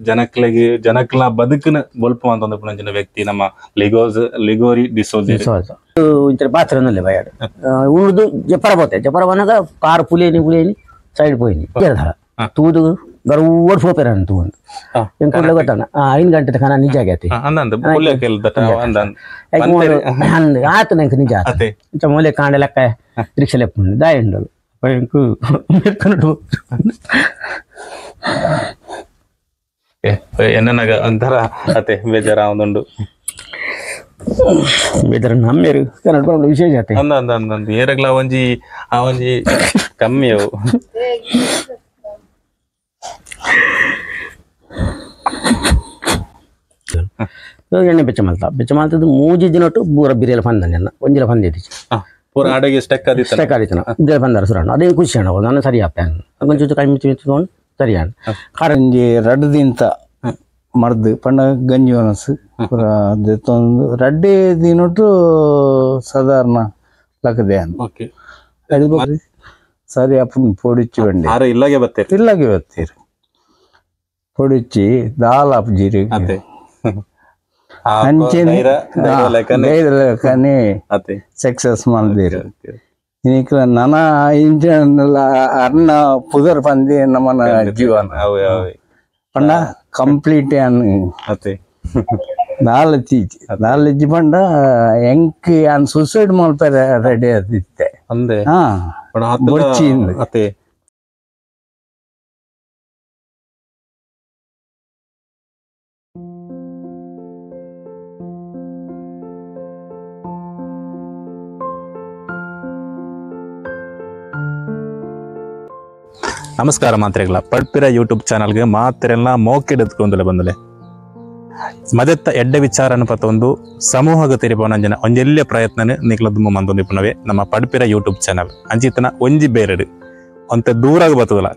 ಜನಕ್ಲ ಬದುಕಿನ ಬೊಲ್ಪ ಅಂತ ಪುನಂಚಿನ ವ್ಯಕ್ತಿ ನಮ್ಮ ಲಿಗೋರಿ ಡಿಸೋಜ ఇంత బాత్రూంలో పోయాడు ఉర్దు చెప్పరపోతే చెప్పరవనక కారు పులేని సైడ్ పోయింది తూదు గరువడు పోపారని తూ ఇంకోట్లో కొట్టాను 5 ಗಂಟೆ ತನಕ ನಿಜ ಆಗೈತಿ ಆತು ನಂಗೆ ನಿಜ ಇಂಚ ಮೂಲೆ ಕಾಂಡೆ ಲೆಕ್ಕ ರಿಕ್ಷಾ ಲೆಪ್ಪುಂಡು ದಾಯಂಡಲು ಇಂಕು ಎನ್ನನಾಗ ಒಂಥರ ಅತೆ ಬೇಜಾರ ಒಂದುಂಡು ಬೇಜಾರ ನಮ್ಮೇರು ಕನ್ನಡ ಬರೋದು ವಿಶೇಷ ಆತೆ ಅಂದ ಏರಗ್ಲ ಒಂಜಿ ಆ ಒಂಜಿ ಕಮ್ಮಿ ಅವು ಎಣ್ಣೆ ಬೆಚ್ಚ ಮಲ್ತದ್ದು ಮೂಜಿ ದಿನಟ್ಟು ಬೂರ ಬಿರಿಯಲ್ಲ ಬಂದ ನನ್ನ ಒಂಜಿಲ ಬಂದಿದ್ದು ಪೂರ ಆಡಗೆ ಸ್ಟೆಕ್ ಆದಿತ್ತನ ಇದ್ರಲ್ಲಿ ಬಂದಾರ ಸುರಣ್ಣ ಅದೇ ಖುಷಿ ಅಣ್ಣ ನಾನು ಸರಿ ಆಗ್ತಾನೆ ಕೊಂಚ ಕೈ ಮಿತ್ತು ಸರಿ ಅಣ್ಣ ಕಾರಂಜಿ ರಡ್ದಿಂತ ಮರ್ದು ಪಂಡ ಗಂಜಿ ಅನಸು ಪೂರ ದೆತ್ತೊಂದು ರಡ್ಡೆ ದಿನಟ್ಟು ಸಾಧಾರಣ ಲಕ್ಕದೆ ಅನ್ನ ಸರಿ ಅಪ್ಪನ ಪೊಡಿಚ್ಚಿ ಬಂಡಿ ಇಲ್ಲಾಗೆ ಬತ್ತೀರಿ ಪೊಡಿಚ್ಚಿ ದಾಲ್ ಅಪ್ ಜೀರಿಗೆ ಅಂಚೆನೆ ಸಕ್ಸಸ್ ಮಾಡಿದಿರಿ ಇನ್ನಿಕ್ಲ ನನ ಇಂಜನಲ್ಲ ಅನ್ನ ಪುದರ್ ಬಂದಿ ನಮ್ಮನ ಜೀವನ ಪಂಡ ಕಂಪ್ಲೀಟ್ ಅತ್ತೆ ನಾಲ್ಕು ಪಂಡ ಎಂಕ್ ಅನ್ ಸುಸೈಡ್ ಮಾಡ್ತಾರೆ ರೆಡಿ ಆದಿತ್ತೆ ಅಂದೆ ಅತ್ತೆ ನಮಸ್ಕಾರ ಮಾತ್ರೆಗಳ ಪಡ್ಪಿರ ಯೂಟ್ಯೂಬ್ ಚಾನಲ್ಗೆ ಮಾತ್ರೆಲ್ಲ ಮೋಕೆಡೆತ್ಕೊಂಡಲೆ ಬಂದಲೆ ಮದೆತ್ತ ಎಡ್ಡೆ ವಿಚಾರನ ಪತ್ತೊಂದು ಸಮೂಹಗ ತಿರಿಪವನಂಜನ ಒಂಜೆಲ್ಲೆ ಪ್ರಯತ್ನನೆ ನಿಕ್ಲದುಮ್ಮ ಮಂದೊಂದಿಪ್ಪನವೆ ನಮ್ಮ ಪಡ್ಪಿರ ಯೂಟ್ಯೂಬ್ ಚಾನಲ್ ಅಂಚಿತನ ಒಂಜಿ ಬೇರೆಡು ಒಂತೆ ದೂರಾಗ ಬತ್ತದಲ್ಲ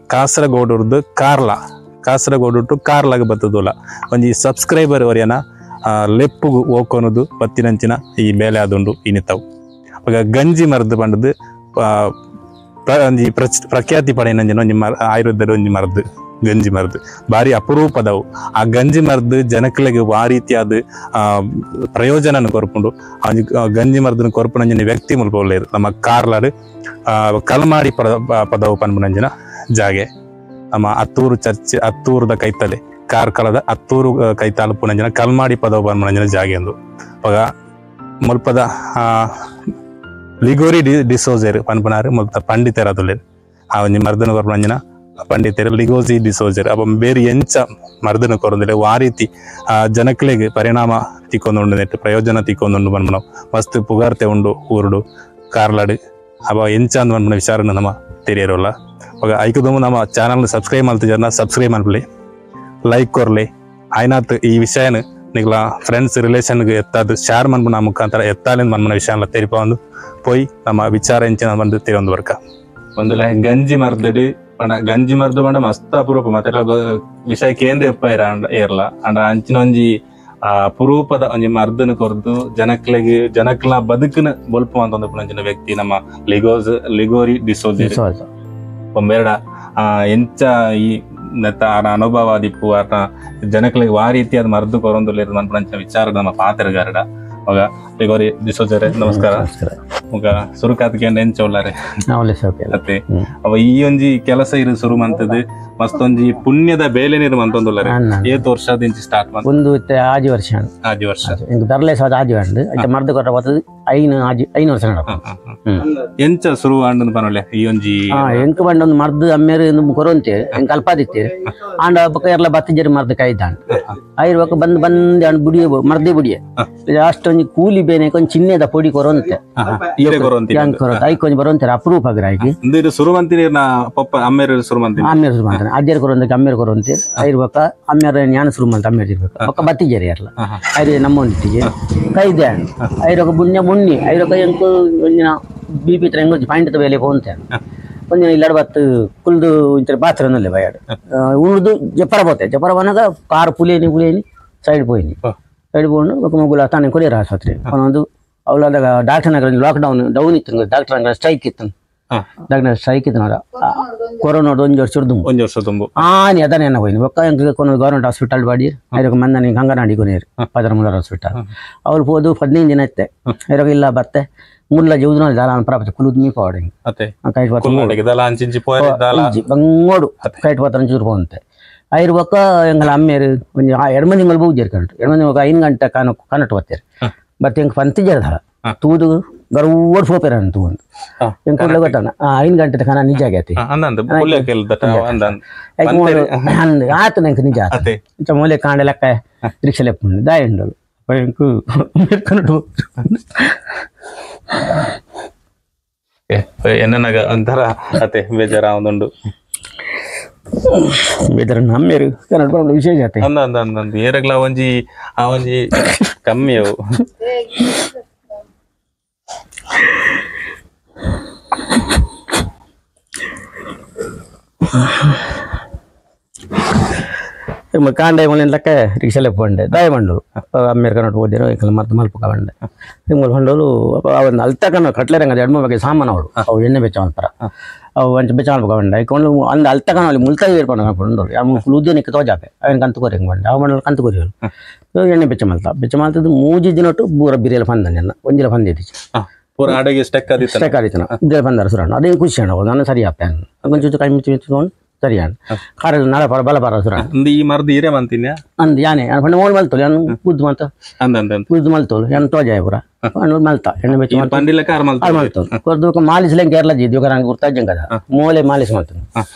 ಕಾಸರಗೋಡು ಟು ಕಾರ್ಲಾಗ ಬತ್ತದಲ್ಲ ಒಂಜಿ ಸಬ್ಸ್ಕ್ರೈಬರ್ ವರೆಯನ ಲೆಪ್ಪುಗು ಓಕೋನದು ಬತ್ತಿನಂಚಿನ ಈ ಬೇಲೆ ಆದುಂಡು ಇನ್ನಿತ್ತವು ಆಗ ಗಂಜಿ ಮರದು ಬಂಡದು ಪ್ರಖ್ಯಾತಿ ಪಡೆಯನಂಜನ ಒಂಜಿ ಆಯುರ್ವೇದದ ಒಂಜಿ ಮರದು ಗಂಜಿ ಮರದು ಬಾರಿ ಅಪರೂಪದವು ಆ ಗಂಜಿ ಮರದು ಜನಕ್ಲೆಗೆ ಆ ರೀತಿಯಾದ ಪ್ರಯೋಜನ ಕೊರ್ಪುಂಡು ಗಂಜಿ ಮರದನ್ನು ಕೊರ್ಪುನಂಜಿನ ವ್ಯಕ್ತಿ ಮುಲ್ಪ ಒಳ್ಳೆಯದು ನಮ್ಮ ಕಾರ್ಲಾರು ಕಲ್ಮಾಡಿ ಪದವು ಪನ್ಪುನಂಜಿನ ಜಾಗೆ ನಮ್ಮ ಹತ್ತೂರದ ಕೈತಲೆ ಕಾರ್ಕಳದ ಹತ್ತೂರು ಕೈತಾಲು ಪುನಂಜಿನ ಕಲ್ಮಾಡಿ ಪದವು ಪನ್ಪುನಂಜಿನ ಜಾಗೆ ಎಂದು ಅವಾಗ ಮುಲ್ಪದ ಲಿಗೋರಿ ಡಿಸೋಜರ್ ಪನ್ಪನಾರು ಮುಲ್ತ ಪಂಡಿತರ ತುಳ್ಳೇರು ಆ ಒಂಜಿ ಮರ್ದನ ಕೊರ್ಪುನಂಜಿನ ಪಂಡಿತರ ಲಿಗೋಸಿ ಡಿಸೋಜರ್ ಅಪ್ಪ ಬೇರೆ ಎಂಚ ಮರ್ದನ ಕೊರಂದಿಲ್ಲ ಆ ರೀತಿ ಜನಕ್ಲೆಗೆ ಪರಿಣಾಮ ತಿಕ್ಕೊಂದುಂಡು ನೆಟ್ಟು ಪ್ರಯೋಜನ ತಿಕ್ಕೊಂದುಂಡು ಪನ್ಪುನ ಮಸ್ತ್ ಪುಗಾರ್ತೆ ಉಂಡು ಊರುಡು ಕಾರ್ಲಾಡು ಅವ ಎಂಚ ಅಂದ್ ಪನ್ಪುನ ವಿಚಾರನ ನಮ್ಮ ತೆರಿಯರೋಲ್ಲ ಅವಾಗ ಐಕದೊಮ್ಮೆ ನಮ್ಮ ಚಾನಲ್ ಸಬ್ಸ್ಕ್ರೈಬ್ ಮಾಡ್ತಿದ್ದಾರ ಸಬ್ಸ್ಕ್ರೈಬ್ ಮಾಡ್ಲಿ ಲೈಕ್ ಕೊರ್ಲಿ ಆಯ್ನಾತ್ ಈ ವಿಷಯನ ನಿಗ್ಲ ಫ್ರೆಂಡ್ಸ್ ರಿಲೇಷನ್ಗೆ ಎತ್ತಾದು ಶೇರ್ ಮನ್ಪುನ ಮುಖಾಂತರ ಎತ್ತಾಲಿಂದ ಮನ್ಪುನ ವಿಷಯ ಎಲ್ಲ ತೆರಿಪ ಒಂದು ಪೋಯ್ ನಮ್ಮ ವಿಚಾರ ಎಂಚಿನ ಬಂದು ತಿರೊಂದು ವರ್ಕ ಒಂದು ಗಂಜಿ ಮರ್ದಡಿ ಗಂಜಿ ಮರ್ದು ಬಂಡ ಮಸ್ತ್ ಅಪರೂಪ ಮತ್ತೆ ವಿಷಯ ಕೇಂದ್ರ ಎಪ್ಪ ಏರ್ಲ ಅಂಡ ಅಂಚಿನ ಒಂಜಿ ಅಪರೂಪದ ಒಂಜಿ ಮರ್ದನ ಕೊರ್ದು ಜನಕ್ಲ ಬದುಕಿನ ಬೊಲ್ಪ ಅಂತ ಪುನಂಚಿನ ವ್ಯಕ್ತಿ ನಮ್ಮ ಲಿಗೋರಿ ಡಿಸೋಜ ಒಂಬೆರಡ ಎಂಚ ಈ ನೆತ್ತ ಅನುಭವ ದಿಪ್ಪು ಆತ ಜನಕ್ಲೆಗೆ ಆ ರೀತಿಯಾದ ಮರ್ದು ಕೊರೊಂದುಲ್ಲೇರು ಮನ್ಪುನಂಚಿನ ವಿಚಾರ ನಮ್ಮ ಪಾತ್ರಗಾರಡ ಅವಾಗ ಲಿಗೋರಿ ಡಿಸೋಜರೆ ನಮಸ್ಕಾರ ಮುಗ ಸುರುಕಾತ್ಕೆಂಡ ಎಂಚ ಉಳ್ಳಾರೆ ಅತ್ತೆ ಅವ ಈ ಒಂಜಿ ಕೆಲಸ ಇರು ಶುರು ಮಂತದ್ದು ಮಸ್ತೊಂಜಿ ಪುಣ್ಯದ ಬೇಲೆ ನೀರು ಮಂತೊಂದುಳ್ಳಾರೆ ಏತ್ ವರ್ಷದಿಂಚಿ ಸ್ಟಾರ್ಟ್ ಮಾಡ್ತಾರೆ ಒಂದು ಆಜಿ ವರ್ಷ ಧರಲೆ ಸಾದ ಆಜಿ ಅಂಡ್ ಐತ ಮರ್ದು ಕೊಟ್ಟ ಬರ್ತದೆ 5 ವರ್ಷ ಎಂಚ ಶುರು ಅಂಡ್ ಪನೊಳ್ಳೆ ಈ ಒಂಜಿ ಎಂಕ್ ಬಂಡ ಒಂದು ಮರ್ದು ಅಮ್ಮೇರು ಕೊರೊಂತೆ ಎಂಕ್ ಅಲ್ಪಾದಿತ್ತೆ ಆಂಡ ಪಕ್ಕ ಎಲ್ಲ ಬತ್ತಿಜರಿ ಮರ್ದು ಕಾಯ್ದಾಂಡ್ ಐರ್ಬೇಕು ಬಂದ್ ಅಂಡ್ ಬುಡಿಯ ಮರ್ದೆ ಬುಡಿಯ ಅಷ್ಟೊಂದು ಕೂಲಿ ಬೇನೆ ಕೊಂಚ ಚಿನ್ನದ ಪೊಡಿ ಕೊರೊಂತೆ ಐಕೊಂಜಿ ಬರೋಂತಾರೆ ಅಪರೂಪ ಗ್ರಾಹಿ ಸುರುವಂತಿನ ಪಪ್ಪ ಅಮ್ಮೇರು ಸುರುವಂತಿ ಅಜ್ಜರ್ ಕೊರೊಂದಕ್ಕೆ ಅಮ್ಮೇರು ಕೊರೊಂತೆ ಐರ್ಬೇಕ ಅಮ್ಮೇರ ಜ್ಞಾನ ಶುರು ಅಂತ ಅಮ್ಮೇರು ಇರ್ಬೇಕು ಪಕ್ಕ ಬತ್ತಿಜರಿ ಅಲ್ಲ ಐದು ನಮ್ಮ ಒಂದಿಟ್ಟಿಗೆ ಕೈದೆ ಐರೊಕ ಬುಣ್ಯ ಮುಣ್ಣಿ ಐರೊಕ ಎಂಕು ಒಂದಿನ ಬಿಪಿ ತರ ಹೆಂಗ್ ಪಾಯಿಂಟ್ ಬೇಲೆ ಹೋಂತೆ ಒಂದಿನ ಇಲ್ಲಡ ಬತ್ತು ಕುಲ್ದು ಇಂತ ಬಾತ್ರೂಂಲ್ಲೇ ಬಯಾಡು ಉಳ್ದು ಜಪರ ಬನಗ ಕಾರು పులేని ಸೈಡ್ పోయింది ಸೈಡ್ పోండు ఒక ముగ్గురు ತಾನೇ ಕೊರಿಯರ್ ಆಸ್ಪತ್ರೆ ಅವನೊಂದು ಅವಳದಾಗ ಡಾಕ್ಟರ್ ನಗರ ಲಾಕ್ಡೌನ್ ಡೌನ್ ಇತ್ತು ಡಾಕ್ಟರ್ ನಗರ ಸ್ಟ್ರೈಕ್ ಇತ್ತು ದಾಗ್ನ ಸ್ಟ್ರೈಕ್ ಇತ್ತು ಕೊರೋನಾ ಒಂದು ವರ್ಷ ತುಂಬು ಆನಿ ಅದನ್ನ ಹೋಯ್ತು ಒಕ್ಕ కొన్ని గవర్నమెంట్ హాస్పిటల్ పడి ఆయన ఒక మంది కంగనాడి కొనేరు 13 హాస్పిటల్ ಅವ್ರು ಹೋದು 15 ದಿನ ಇತ್ತೆ ಇರೋಗ ಇಲ್ಲ ಬತ್ತೆ ಮುಲ್ಲ ಜೀವನ ದಾಲ ಪ್ರಾಪ್ತ ಕುಲುದ್ ಮೀ ಪಾವಡೆ ಅತೆ ಕೈಟ್ ಬತ್ತ ಕುಲ್ಲಡಿಗೆ ದಾಲ ಅಂಚಿಂಚಿ ಪೋರೆ ದಾಲ ಬಂಗೋಡು ಕೈಟ್ ಬತ್ತ ಚೂರು ಹೋಂತೆ ಐರು ಒಕ್ಕ ಎಂಗಲ ಅಮ್ಮೇರು ಒಂಜಿ 2 ಮಂದಿ ಮಲ್ ಬಹು ಜರ್ಕಂಡು 2 ಮಂದಿ ఒక 5 ಗಂಟೆ ಕನಟ್ ಬತ್ತಾರೆ ಬತ್ತೆ ಎಂಕ್ ಪಂತಿ ಜರ್ದಾಳ ತೂದು ಗರುವಡ್ ಫೋಪೆರನ್ ತೂಂದು ಎಂಕ್ ಕೊಡ್ಲೆ ಗೊತ್ತಾನ 5 ಗಂಟೆ ತಕನ ನಿಜ ಆಗೈತಿ ಅಂದಂದ ಪುಲ್ಲೆ ಕೆಲ್ದಟ ಅಂದಂದ ಅಂದ ಆತ ನಂಕ ನಿಜ ಆತ ಇಂಚ ಮೂಲೆ ಕಾಂಡೆ ಲೆಕ್ಕ ರಿಕ್ಷಾ ಲೆಪ್ಪುಂಡು ದಾಯಂಡಲು ಎಂಕು ಕನಟ್ ಎನ್ನನಗ ಒಂಥರ ಅತೆ ಬೇಜಾರ ಒಂದುಂಡು ಬೇಜಾರ ನಮ್ಮೇರು ಕನ್ನಡ ಬರೋದು ವಿಶೇಷ ಆತೆ ಅಂದ ಏರಗ್ಲ ಒಂಜಿ ಆ ಒಂಜಿ ಕಮ್ಮಿ ಅವು ಕಾಂಡೆ ಮನೆ ಲೆಕ್ಕ ರಿಕ್ಷಾಲೆ ಪಂಡೆ ದಾಯ ಮಂಡಲು ಅಮೇರಿಕನ್ ಓದಿರೋ ಈಗ ಮತ್ತೆ ಮಲ್ಪ ಕಂಡೆ ಹಿಂಗೆ ಹೊಂಡಲು ಅವನ್ನ ಅಲ್ತಕನ ಕಟ್ಲೆ ರಂಗ ಎಡ್ಮ ಬಗ್ಗೆ ಸಾಮಾನು ಅವಳು ಅವು ಎಣ್ಣೆ ಬೆಚ್ಚ ಅಂತಾರ ಅವು ಒಂಚ ಬೆಚ್ಚ ಅಲ್ಪ ಕಂಡೆ ಇಕೊಂಡು ಅಂದ ಅಲ್ತಕನ ಅಲ್ಲಿ ಮುಲ್ತಾಗಿ ಇರ್ಕೊಂಡು ಹಾಕೊಂಡು ಅವ್ನು ಉದ್ಯೋಗಕ್ಕೆ ತೋಜಾಪೆ ಅವನ ಕಂತು ಕೋರಿ ಹಿಂಗೆ ಬಂಡೆ ಅವ ಮಂಡಲ ಕಂತು ಕೋರಿ ಎಣ್ಣೆ ಬೆಚ್ಚ ಮಲ್ತದ್ದು ಮೂಜಿ ದಿನಟ್ಟು ಬೂರ ಬಿರಿಯಲ್ಲ ಬಂದ ನನ್ನ ಒಂಜಿಲ ಬಂದಿದ್ದೀಚ ಪೂರ ಅಡಗೆ ಸ್ಟೆಕ್ ಆದಿತ್ತನ ಇದೇ ಬಂದಾರ ಸುರಣ್ಣ ಅದೇ ಖುಷಿ ಅಣ್ಣ ನಾನು ಸರಿ ಆಪೆ ಕೊಂಚ ಕೈ ಮಿಚ್ಚಿ ಮಿಚ್ಚಿಕೊಂಡು ಸರಿ ಅಣ್ಣ ಕಾರಲ್ಲಿ ನಾಳೆ ಬಲ ಬರ ಸುರಣ್ಣ ಈ ಮರ್ದು ಹಿರೇ ಮಂತಿನ್ಯಾ ಅಂದ್ ಯಾನೆ ಪಂಡ ಮೋಲ್ ಮಲ್ತೋಲು ಯಾನು ಕುದ್ದು ಮಲ್ತ ಕುದ್ದು ಮಲ್ತೋಲು ಯಾನು ತೋಜಾಯ ಪೂರ ಮಲ್ತ ಎಣ್ಣೆ ಬೆಚ್ಚ ಪಂಡಿಲ ಕಾರ್ ಮಲ್ತೋಲು ಕೊರ್ದು ಮಾಲಿಸ್ಲೆಂಗೆ ಕೇರಳ ಜಿದ್ದು ನಂಗೆ ಗುರ್ತಾಜಂಗ ಕದ ಮೂಲೆ ಮಾಲಿಸ್ ಮಾಡ್ತಾನೆ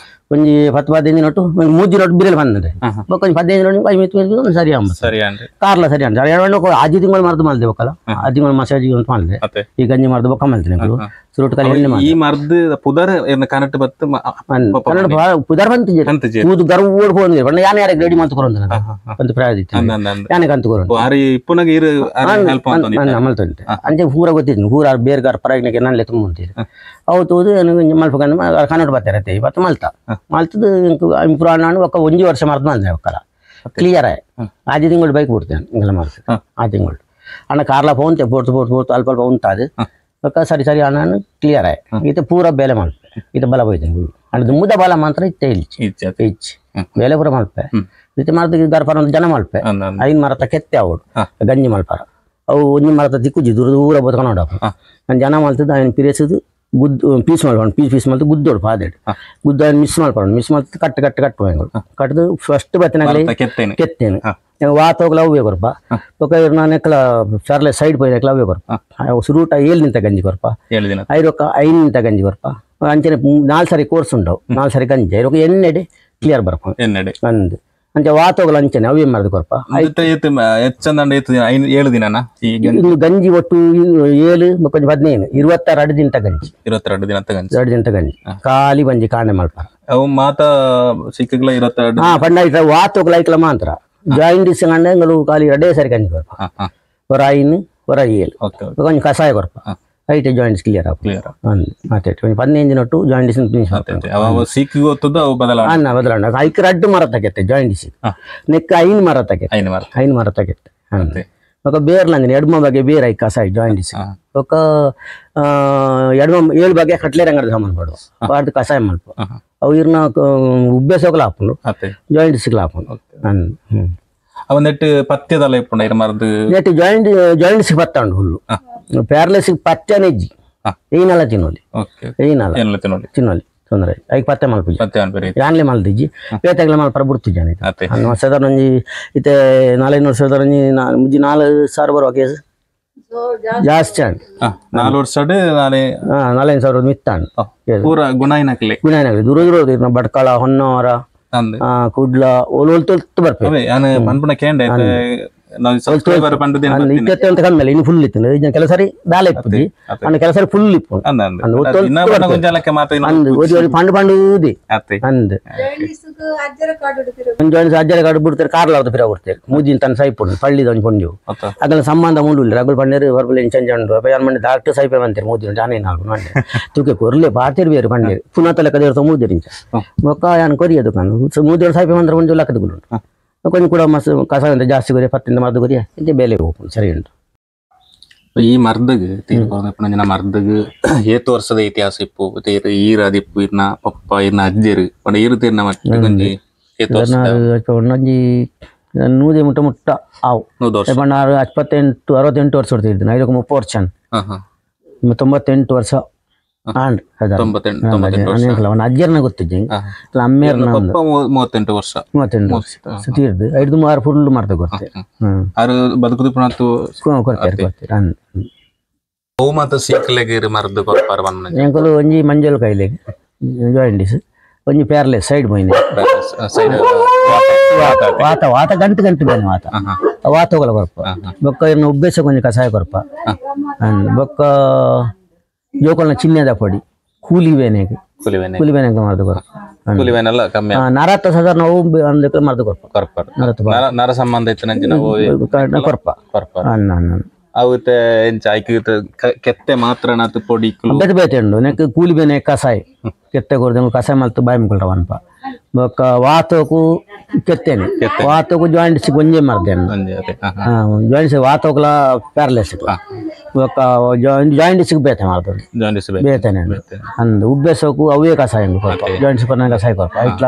ಒಂಜಿ 10-15 ದಿನಟ್ಟು ಒಂದು 3 ದಿನ ಬಿರಿಯಲ್ ಬಂದಂತೆ ಒಂಜಿ 15 ದಿನ ಕೈ ಮಿತ್ತು ಸರಿ ಅಂಬ ಕಾರ್ಲ ಸರಿ ಅಂತ ಆಜಿ ತಿಂಗಳು ಮರ್ದು ಮಲ್ದೆ ಬಕ್ಕಲ್ಲ ಆ ತಿಂಗಳು ಮಸಾಜ್ ಅಂತ ಮಾಡಿದೆ ಈ ಗಂಜಿ ಮರ್ದು ಬೊಕ್ಕ ಮಲ್ತೀನಿ ಸುರುಟ್ ಕಲಿ ಎಣ್ಣೆ ಈ ಮರ್ದು ಪುದರ್ ಕನೆಕ್ಟ್ ಬತ್ತು ಕನ್ನಡ ಪುದರ್ ಬಂತಿಜೆ ಕೂದು ಗರ್ವ ಓಡ್ ಹೋದ್ರೆ ಬಣ್ಣ ಯಾನೆ ಯಾರಿಗೆ ರೆಡಿ ಮಾಡ್ತು ಕೊರಂತ ಅಂತ ಪ್ರಾಯದಿತ್ತು ಯಾನೆ ಕಂತು ಕೊರಂತ ಆರಿ ಇಪ್ಪುನಗೆ ಇರು ಹೆಲ್ಪ್ ಅಂತ ಮಲ್ತಂತೆ ಅಂಜೆ ಪೂರ ಗೊತ್ತಿತ್ತು ಪೂರ ಬೇರ್ಗಾರ ಪರಾಗಿನಕ್ಕೆ ನನ್ಲೆ ತುಂಬ ಅಂತೀರಿ ಅವತ್ತು ಮಲ್ಪ ಕನ್ನಡ ಬರ್ತಾರತ್ತೆ ಇವತ್ತು ಮಲ್ತದ್ದು ಇಂಪ್ರೂವ್ ನಾನು ಒಕ್ಕ 1 ವರ್ಷ ಮರ್ದು ಮಲ್ದೆ ಒಕ್ಕಲ್ಲ ಕ್ಲಿಯರ್ ಆಯ್ ಆಜಿ ತಿಂಗಳು ಬೈಕ್ ಬಿಡ್ತೇನೆ ಹಿಂಗೆಲ್ಲ ಮಾಡ್ತೇನೆ ಆ ತಿಂಗಳು ಅಣ್ಣ ಕಾರ್ಲ ಪೋಂತೆ ಪೋರ್ತು ಅಲ್ಪ ಉಂಟಾದು ಒಕ್ಕ ಸರಿ ಅಣ್ಣ ಕ್ಲಿಯರ್ ಆಯ್ ಈತ ಪೂರ ಬೇಲೆ ಮಲ್ಪೆ ಈತ ಬಲ ಹೋಯ್ತೇನೆ ಅಣ್ಣದು ಮುದ ಬಲ ಮಾತ್ರ ಇತ್ತೆ ಇಚ್ಚಿ ಬೇಲೆ ಪೂರ ಮಲ್ಪೆ ಈತ ಮರದ ಗರ್ಪರ ಜನ ಮಲ್ಪೆ 5 ಮರತ ಕೆತ್ತೆ ಅವಡು ಗಂಜಿ ಮಲ್ಪಾರ ಅವು 1 ಮರತ ದಿಕ್ಕುಜಿ ದೂರ ಬದುಕೊಂಡು ನಾನು ಜನ ಮಲ್ತಿದ್ದು ఆయన ಪಿರೇಸಿದ್ದು ಗುದ್ದು ಪೀಸ್ ಮಾಡ್ಕೊಂಡು ಪೀಸ್ ಮಲ್ತು ಗುದ್ದೋಡು ಪಾದೇಡು ಗುದ್ದು ఆయన ಮಿಸ್ ಮಾಡ್ತು ಕಟ್ಟು ಕಟ್ಟದು ಫಸ್ಟ್ ಬತ್ತಿನಾಗಲಿ ಕೆತ್ತೇನೆ ವಾತೋಗ್ಲ ಅವೇ ಕೊರಪ ఒక ನಾನು ಎಕ್ಕಲ ಸರ್ಲೆ ಸೈಡ್ ಪೋಯಿನ ಎಕ್ಕಲ ಅವೇ ಕೊರಪ ಸುರೂಟ 7 ನಿಂತ ಗಂಜಿ ಕೊರಪ 5 ನಿಂತ ಗಂಜಿ ಕೊರಪ ಅಂಚನೆ 4 ಸರಿ ಕೋರ್ಸ್ ಉಂಡವು 4 ಸರಿ ಗಂಜಿ ಐರೊಕ ಎಣ್ಣೆಡೆ ಕ್ಲಿಯರ್ ಬರ್ಪ ಅಂದು ಅಂಚೆ ವಾತೋಗ್ಲ ಅಂಚನೆ ಅವೇ ಮರದು ಕೊರಪ ಗಂಜಿ ಒಟ್ಟು 7 ಕೊಂಚ 15 22 ದಿನ ಗಂಜಿ 22 ದಿನ ಗಂಜಿ ಖಾಲಿ ಬಂಜಿ ಕಾಣೆ ಮಲ್ಪ ಅವು ಮಾತಾ ಸಿಕ್ಕಗ್ಲ 22 ಪಂಡ ವಾತೋಗ್ಲ ಐಕ್ಲ ಮಾತ್ರ ಜಾಯಿಂಟ್ ಕಂಡು ಖಾಲಿ 2 ಸರಿ ಗಂಜಿ ಕೊರಪ ಹೊರ 5 ಹೊರ 7 ಕೊಂಚ ಕಷಾಯ ಕೊರಪ ಐಟ್ ಜಾಯಿಂಟ್ಸ್ ಕ್ಲಿಯರ್ ಮತ್ತೆ 15 ದಿನಟ್ಟು ಜಾಯಿಂಟ್ಸ್ ಬದಲಾವಣೆ ಐಕ್ 2 ಮರ ತಗೆತ್ತೆ ಜಾಯಿಂಟ್ಸ್ ನೆಕ್ 5 ಮರ ತಗೆತ್ತೆ 5 ಮರ ತಗೆತ್ತೆ ఒక ಬೇರ್ಲಂದಿನ ಎಡ್ಮ ಬಗ್ಗೆ ಬೇರೆ ಐ ಕಸಾಯ ಜಾಯಿಂಟ್ಸ್ ఒక ಎಡ್ಮ 7 ಬಗ್ಗೆ ಕಟ್ಲೆ ರಂಗದ ಸಾಮಾನು ಪಡುವ ಬಾರ್ದು ಕಸಾಯ ಮಲ್ಪ ಅವು ಇರ್ನ ಉಬ್ಬೆಸೋಕಲ ಹಾಕೊಂಡು ಜಾಯಿಂಟ್ಸ್ ಹಾಕೊಂಡು ನೆಟ್ ಪತ್ಯದಲ್ಲ ಇಪ್ಪುಂಡ ಇರ ಮರದು ನೆಟ್ ಜಾಯಿಂಟ್ಸ್ ಪತ್ತಂಡು ಹುಲ್ಲು ಪ್ಯಾರಲೈಸಿಗೆ ಪತ್ತೆ ನೆಜ್ಜಿ ಏನಲ್ಲ ತಿನ್ನೋಲಿ ಏನಲ್ಲ ತಿನ್ನೋಲಿ ತೊಂದರೆ ಐಕ್ ಪತ್ತೆ ಮಲ್ಪುಜಿ ಯಾನ್ಲೆ ಮಲ್ತಿಜ್ಜಿ ಪೇತೆಗ್ಲ ಮಲ್ಪರ ಬಿಡ್ತಿಜ್ಜಾನೆ ವರ್ಷದ ಒಂಜಿ ಇತ್ತೆ 4 ವರ್ಷದ ಮುಜ್ಜಿ 4,000 ಬರುವ ಕೇಸ್ ಜಾಸ್ತಿ ಅಂಡ್ 4 ವರ್ಷ 4,000 ಮಿತ್ತಾಂಡ್ ಗುಣಾಯಿನಕ್ಲೆ ದೂರ ಬಡ್ಕಳ ಹೊನ್ನವರ ಕುಡ್ಲ ಓಲ್ ತೊಲ್ತು ಬರ್ಪೆ ಪನ್ಪುನ ಕೇಂಡೆ ಕಮ್ಮಿ ಇನ್ನು ಫುಲ್ ಇತ್ತು ಕೆಲಸ ಸರಿ ದಾಲ ಇಪ್ಪುಜಿ ಅನ್ನ ಕೆಲಸ ಸರಿ ಫುಲ್ ಇಪ್ಪು ಪಂಡು ಊದಿ ಅಂದ್ ಅಜ್ಜರ ಕಾಡು ಬಿಡ್ತಾರೆ ಕಾರ್ಲ ಅವ್ರದ್ದು ಪಿರ ಕೊಡ್ತಾರೆ ಮೂಜಿನ ತನ್ನ ಸೈಪುಂಡು ಪಳ್ಳಿದ ಒಂದು ಪೊಂಡು ಅದೆಲ್ಲ ಸಂಬಂಧ ಮುಂಡು ರಗುಲ್ ಪಂಡೇರು ಬರ್ಬಲ್ ಇಂಚಂಜ ಉಂಡು ಯಾರು ಮಂಡಿ ಡಾಕ್ಟರ್ ಸೈಪೆ ಬಂತಾರೆ ಮೂದಿನ ಜಾನೇನು ಹಾಕು ಮಂಡೆ ತೂಕೆ ಕೊರ್ಲೆ ಬಾತಿರ್ ಬೇರು ಪಂಡೇರು ಪುನಃ ತಲೆ ಕದೇರು ಮೂದಿರಿಂಚ ಮೊಕ್ಕ ಯಾನು ಕೊರಿಯೋದು ಕಾನು ಮೂದಿನ ಸೈಪೆ ಬಂದ್ರೆ ಒಂದು ಲೆಕ್ಕದ కొంచెం కూడా మస్తు కషాయం జాస్తి కొరియా 10 మరదు కొరియా ఇంతే బేలే సరే ಈ ಮರ್ದಗ್ ತೀರ್ಕೊಂಡ ಮರ್ದಗ್ ಏತು ವರ್ಷದ ಇತಿಹಾಸ ಇಪ್ಪು ಈರದಿಪ್ಪು ಇರ್ನ ಪಪ್ಪ ಇರ್ನ ಅಜ್ಜರು ಪಂಡ ಈರು ತೀರ್ನ ಮಟ್ಟ ಗಂಜಿ ಏತು ವರ್ಷ ಒಂದೊಂಜಿ ನೂದೆ ಮುಟ್ಟ ಮುಟ್ಟ ಆವು ಪಂಡ 68 ವರ್ಷ ಹೊಡ್ತಿರ್ತೀನಿ 30 ವರ್ಷ 98 ವರ್ಷ ಅವನ ಅಜ್ಜರ್ನ ಗೊತ್ತಿದ್ದೆ ಅಮ್ಮೇರ್ನ 38 ವರ್ಷ ತೀರ್ದು 5 ಫುಲ್ ಮಾಡ್ತಾ ಗೊತ್ತೆ ಬದುಕುದು ಕೊಡ್ತಾರೆ ಬಹುಮತ ಸಿಕ್ಲೆಗೆ ಮರ್ದು ಕೊಡ್ಪಾರ ಎಂಕಲು ಒಂಜಿ ಮಂಜಲ್ ಕೈಲೆಗೆ ಜಾಯಿಂಡಿಸ್ ಒಂಜಿ ಪ್ಯಾರ್ಲೆಸ್ ಸೈಡ್ ಮೈನೆ ವಾತ ವಾತ ಗಂಟು ಗಂಟು ಬೇನೆ ವಾತ ವಾತಗಳ ಕೊರಪ ಬೊಕ್ಕ ಇನ್ನು ಉಬ್ಬೇಸ ಕೊಂಚ ಕಷಾಯ ಕೊರಪ ಬೊಕ್ಕ ಜೋಕಲ್ನ ಚಿನ್ನದ ಪೊಡಿ ಕೂಲಿ ಬೇನೆಗೆ ಮಾಡ್ದು ಕೊರಪ ನರತ್ತ ಸಾಧಾರಣ ನಾವು ಅಂದಕ್ಕೆ ಮಾಡ್ದು ಕೊರಪ ನರ ಸಂಬಂಧ ಕೊರಪ ಅವತ್ತೆ ಕೆತ್ತೆ ಮಾತ್ರ ಪೊಡಿ ಬೇತೆ ಬೇತೆ ಉಂಡು ನೆಕ್ ಕೂಲಿ ಬೇನೆ ಕಸಾಯ ಕೆತ್ತೆ ಕೊಡ್ದೆ ಕಸಾಯ ಮಲ್ತು ಬಾಯಿ ಮುಕೊಳ್ತಾವ ಅನ್ಪ ಬೊಕ್ಕ ವಾತೋಕು ಕೆತ್ತೇನೆ ವಾತೋಕು ಜಾಯಿಂಟ್ಸ್ ಒಂಜೆ ಮಾಡ್ದೇನೆ ಜಾಯಿಂಟ್ಸ್ ವಾತೋಕ್ಲ ಪ್ಯಾರಲೈಸ್ ಬೊಕ್ಕ ಜಾಯಿಂಟ್ಸ್ ಬೇತೆ ಮಾಡ್ತಾರೆ ಬೇತೇನೆ ಅಂದ್ ಉಬ್ಬೇಸೋಕು ಅವೇ ಕಸಾಯ ಜಾಯಿಂಟ್ಸ್ ಪನ್ನ ಕಸಾಯ ಕೊರಪ ಇಟ್ಲ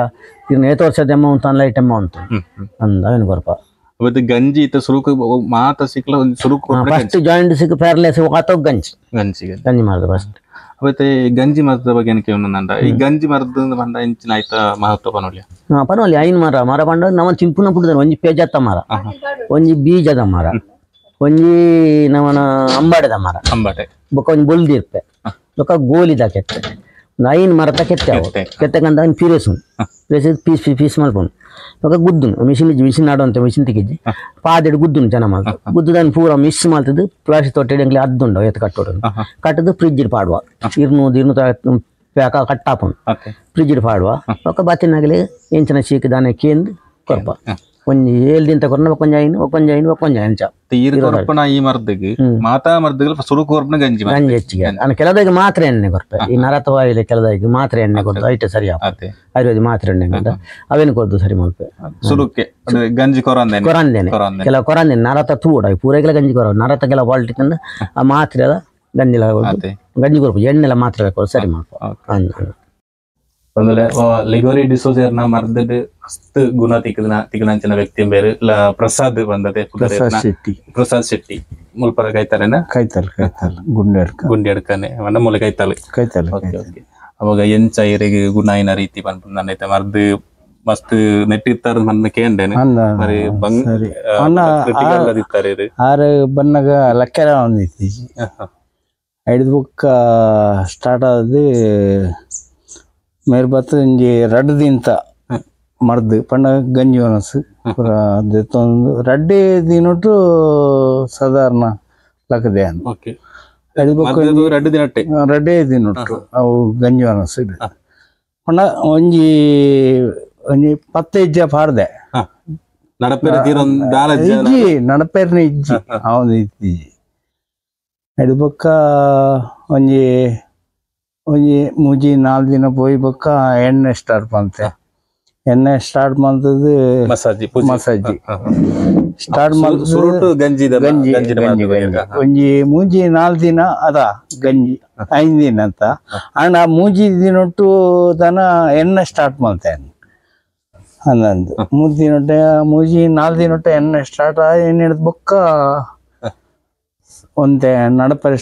ಇನ್ನು 8 ವರ್ಷದ ಅಮೌಂಟ್ ಲೈಟ್ ಅಮೌಂಟ್ ಅಂದ್ ಅವೇನು ಕೊರಪ ಗಂಜಿ ಇತ್ತ ಸುರುಕು ಮಾತ ಸಿಕ್ಲ ಸುರುಕು ಫಸ್ಟ್ ಜಾಯಿಂಟ್ ಸಿಕ್ಕ ಪ್ಯಾರಲೈಸ್ ವಾತೋ ಗಂಜಿ ಮಾಡ್ದೆ ಫಸ್ಟ್ ಅವತ್ತೆ ಗಂಜಿ ಮರದ ಬಗ್ಗೆ ಏನಕ್ಕೆ ನಂದ ಈ ಗಂಜಿ ಮರದ ಬಂದ ಇಂಚಿನ ಆಯ್ತ ಮಹತ್ವ ಪನೋಲಿ ಪನೋಲಿ ಐನ್ ಮರ ಬಂಡ ನಮ್ಮ ಚಿಂಪುನ ಪುಟ್ಟದ ಒಂಜಿ ಪೇಜತ್ತ ಮರ ಒಂಜಿ ಬೀಜದ ಮರ ಒಂಜಿ ನವನ ಅಂಬಾಡೆದ ಮರ ಬೊಕ್ಕ ಒಂಜಿ ಬೊಲ್ದಿರ್ಪೆ ಬೊಕ್ಕ ಗೋಲಿದ ಕೆತ್ತೆ ಐನ್ ಮರತ ಕೆತ್ತೆ ಕೆತ್ತಕಂತ ಪೀರೇಸು ಪೀಸ್ ಪೀಸ್ ಮಲ್ಪುಂಡು ಬೊಕ್ಕ ಗುದ್ದುನು ಮಿಷಿನ್ ಆಡುವಂತ ಮಿಷಿನ್ ತೆಗಿಜ್ಜಿ ಪಾದೆಡ್ ಗುದ್ದುನು ಜನ ಮಾಲ್ತು ಗುದ್ದುದಾನ್ ಪೂರ ಮಿಕ್ಸ್ ಮಾಡ್ತದ್ದು ಪ್ಲಾಸ್ಟಿಕ್ ತೊಟ್ಟೆಡ್ ಎಂಕ್ಲೆ ಅದ್ದುಂಡು ಎತ್ತು ಕಟ್ಟೋಡು ಕಟ್ಟದು ಫ್ರಿಡ್ಜ್ ಪಾಡುವ 200 ಪ್ಯಾಕ ಕಟ್ಟಾಪುಂಡು ಫ್ರಿಡ್ಜ್ ಪಾಡುವ ಬೊಕ್ಕ ಬತ್ತಿನಾಗಲಿ ಎಂಚಿನ ಚೀಕ್ ದಾನೆ ಕೇಂದು ಕೊರಪ ಒಂಜಿ 7 ದಿನ ಕೊರ್ನ ಒಕ್ಕೊಂಜಾಯಿನ ಎಂಚ ಈ ಮರ್ದಗ್ ಮಾತಾ ಮರ್ದಗ್ ಸುರುಕು ಕೊರ್ಪನ ಗಂಜಿ ಹೆಚ್ಚಿಗೆ ನಾನು ಕೆಲದಾಗಿ ಮಾತ್ರ ಎಣ್ಣೆ ಕೊರ್ಪೆ ಈ ನರತವಾಯಿಲೆ ಕೆಲದಾಗಿ ಮಾತ್ರ ಎಣ್ಣೆ ಕೊಡ್ದು ಐಟೆ ಸರಿ ಆಯುರ್ವೇದ ಮಾತ್ರ ಎಣ್ಣೆ ಕೊಡ್ದ ಅವೇನು ಕೊಡ್ದು ಸರಿ ಮಲ್ಪೆ ಸುರುಕ್ಕೆ ಗಂಜಿ ಕೊರಂದೇನೆ ಕೆಲವು ಕೊರಂದೇನೆ ನರತ ತೂಡ ಪೂರೈಕೆಲ್ಲ ಗಂಜಿ ಕೊರ ನರತ ಕೆಲ ಬಾಲ್ಟಿ ತಂದು ಆ ಮಾತ್ರೆ ಎಲ್ಲ ಗಂಜಿಲ ಗಂಜಿ ಕೊರ್ಪು ಎಣ್ಣೆಲ್ಲ ಮಾತ್ರ ಸರಿ ಮಲ್ಪ ಅಂದ್ರೆ ಲಿಗೋರಿ ಡಿಸೋಜರ್ನ ಮರ್ದಡ್ ಮಸ್ತ್ ಗುಣ ತಿಕ್ಕನಂಚಿನ ವ್ಯಕ್ತಿ ಬೇರೆ ಪ್ರಸಾದ್ ಬಂದದೆ ಪ್ರಸಾದ್ ಶೆಟ್ಟಿ ಮುಲ್ಪರ ಕೈತಾರೇನ ಗುಂಡ್ಯಾಡ್ಕನೆ ಮಣ್ಣ ಮೂಲೆ ಕೈತಾಲೆ ಅವಾಗ ಎಂಚ ಇರಿಗೆ ಗುಣ ಐನ ರೀತಿ ಬಂದ್ ನನ್ನೈತೆ ಮರ್ದು ಮಸ್ತ್ ನೆಟ್ಟಿರ್ತಾರ ನನ್ನ ಕೇಂಡೇನೆ మరి ಬಂಗ್ ಆರು ಬನ್ನಗ ಲಕ್ಕೆರ ಒಂದಿತ್ತಿ 5 ಬುಕ್ ಸ್ಟಾರ್ಟ್ ಆದದ್ದು ಮೇರ್ ಬತ್ತ ಇಂಜಿ ರಡ್ದಿಂತ ಮರ್ದು ಪಂಡ ಗಂಜಿ ಒನಸು ಪೂರ ದೆತ್ತೊಂದು ರಡ್ಡೆ ದಿನೊಟ್ಟು ಸಾಧಾರಣ ಲಕ್ಕದೆ ರಡ್ಡೆ ದಿನೊಟ್ಟು ಅವು ಗಂಜಿ ಒನಸು ಪಂಡ ಒಂಜಿ 10 ಹೆಜ್ಜೆ ಪಾಡ್ದೆ ನಡಪೇರ್ನ ಇಜ್ಜಿ ಅವನು ಇಜ್ಜಿ ಎಡು ಬೊಕ್ಕ ಒಂಜಿ 3-4 ದಿನ ಪೋಯಿ ಬೊಕ್ಕ ಎಣ್ಣೆ ಸ್ಟಾರ್ಟ್ ಮಾಡ್ತೆ ಎಣ್ಣೆ ಸ್ಟಾರ್ಟ್ ಮಾಡ್ತದ್ದು ಮಸಾಜಿ ಸ್ಟಾರ್ಟ್ ಮಾಡ್ತದ್ದು ಒಂಜಿ 3-4 ದಿನ ಅದ ಗಂಜಿ 5 ದಿನ ಅಂತ ಅಂಡ್ ಆ 3 ದಿನೊಟ್ಟು ತನ ಎಣ್ಣೆ ಸ್ಟಾರ್ಟ್ ಮಾಡ್ತೇನೆ ಅನ್ನಂದು 3-4 ದಿನೊಟ್ಟು ಎಣ್ಣೆ ಸ್ಟಾರ್ಟ್ ಏನು ಹಿಡಿದು ಬೊಕ್ಕ ಒಂದೇ ನಡಪರಿ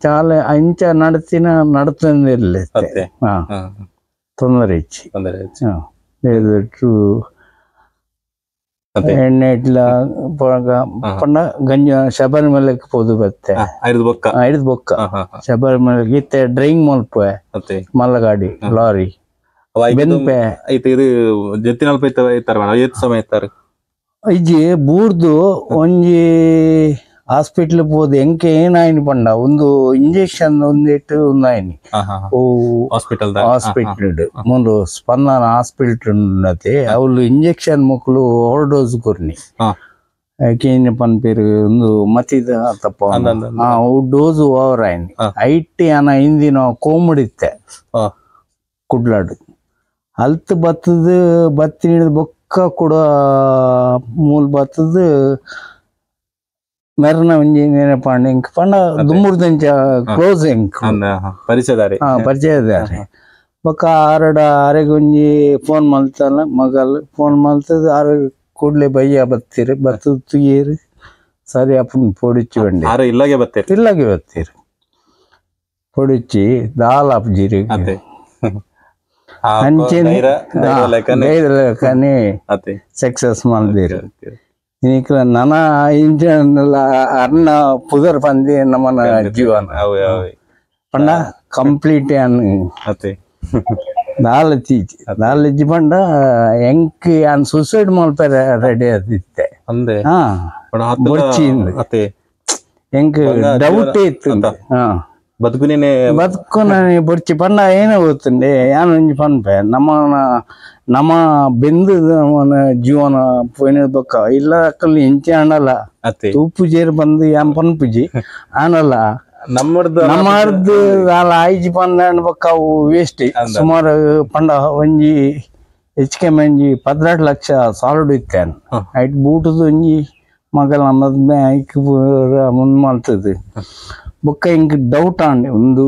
ಚಾಲ ಅಂಚ ನಡತಂದಿರ್ಲಿ ತೊಂದರೆ ಇಚ್ಚಿ ಎಣ್ಣೆ ಇಟ್ಲ ಪಂಡ ಗಂಜಿ ಶಬರಿಮಲೆಗೆ ಪೋದು ಬತ್ತೆ ಐದು ಬೊಕ್ಕ ಶಬರಿಮಲೆಗೆ ಇತ್ತೆ ಡ್ರೈವಿಂಗ್ ಮಲ್ಪೆ ಮಲ್ಲಗಾಡಿ ಲಾರಿ ಬೆನ್ಪೆ ಇಜ್ಜಿ ಬೂರ್ದು ಒಂಜಿ ಹಾಸ್ಪಿಟಲ್ ಹೋದ್ ಎಂಕೆ ಏನಾಯ್ನಿ ಪಂಡ ಒಂದು ಇಂಜೆಕ್ಷನ್ ಒಂದಿಟ್ಟು ಒಂದಾಯ್ನಿ ಹಾಸ್ಪಿಟಲ್ ಮುಂದು ಸ್ಪಂದನ ಹಾಸ್ಪಿಟಲ್ ಉನ್ನತಿ ಅವ್ಲು ಇಂಜೆಕ್ಷನ್ ಮಕ್ಕಳು ಓವರ್ಡೋಸ್ ಕೊರ್ನಿ ಕೇಂದ್ರ ಪನ್ಪೇರು ಒಂದು ಮತ್ತಿದ ತಪ್ಪ ಡೋಸ್ ಓವರ್ ಆಯ್ನಿ ಐಟಿ ಅನ ಹಿಂದಿನ ಕೋಮುಡಿತ್ತೆ ಕುಡ್ಲಾಡು ಅಲ್ತ್ ಬತ್ತಿ ಬೊಕ್ಕ ಕೂಡ ಮೂಲ್ ಬತ್ತದ ಮೆರನ ಒಂಜಿ ನೆನಪಾಂಡ್ ಇಂಕ್ ಪಂಡ ದುಮ್ಮುರ್ದಂಚ ಕ್ಲೋಸ್ ಇಂಕ್ ಪರಿಚಯದಾರಿ ಪರಿಚಯದಾರಿ ಬೊಕ್ಕ ಆರೆಗ್ ಒಂಜಿ ಫೋನ್ ಮಲ್ತಲ್ಲ ಮಗಲ್ ಫೋನ್ ಮಲ್ತದ ಆರು ಕೂಡ್ಲೆ ಬಯ್ಯ ಬತ್ತೀರಿ ಬತ್ತು ತುಯ್ಯೇರಿ ಸರಿ ಅಪ್ಪನ್ ಪೊಡಿಚ್ಚಿ ಬಂಡಿ ಇಲ್ಲಾಗೆ ಬತ್ತೀರಿ ಪೊಡಿಚ್ಚಿ ದಾಲ್ ಅಪ್ಜಿರಿ ಅಂಚೆನೆ ಸಕ್ಸಸ್ ಮಾಡ್ದಿರಿ ಇನ್ನಿಕ್ಲ ನನ ಇಂಜನ್ಲ ಅರ್ನ ಪುದರ್ ಪಂದಿ ನಮ್ಮನ ಜೀವನ ಪಂಡ ಕಂಪ್ಲೀಟ್ ದಾಲಜ್ಜಿ ಪಂಡ ಎಂಕ್ ಅನ್ ಸುಸೈಡ್ ಮಲ್ಪರ ರೆಡಿ ಆದಿತ್ತೆ ಎಂಕ್ ಡೌಟ್ ಇತ್ತು ಬದುಕುನೇ ಬೊಡ್ಚಿ ಪಂಡ ಏನೇ ಗೊತ್ತುಂಡೆ ಯಾನು ಒಂಜಿ ಪನ್ಪೆ ನಮ್ಮ ಬೆಂದು ಜೀವನ ಪೋಯಿನ ಬೊಕ್ಕ ಇಲ್ಲ ಅಕ್ಕಲ್ಲಿ ಎಂಚೆ ಆನಲ್ಲ ತೂಪು ಜೇರು ಬಂದು ಯಾನ್ ಪನ್ಪುಜಿ ಆನಲ್ಲ ನಮ್ಮರ್ದು ಅಲ್ಲ ಐಜಿ ಪಂದ ಬೊಕ್ಕ ಅವು ವೇಸ್ಟ್ ಸುಮಾರು ಪಂಡ ಒಂಜಿ ಹೆಚ್ಚಿಗೆ ಒಂಜಿ 18 ಲಕ್ಷ ಸಾಲಡ್ ಇತ್ತೇನು ಐಟ್ ಬೂಟದ ಒಂಜಿ ಮಗಲ್ ನಮ್ಮದ್ ಐಕ್ ಮುಂದ್ ಮಲ್ತದ ಬೊಕ್ಕ ಇಂಕ್ ಡೌಟ್ ಆಂಡೆ ಒಂದು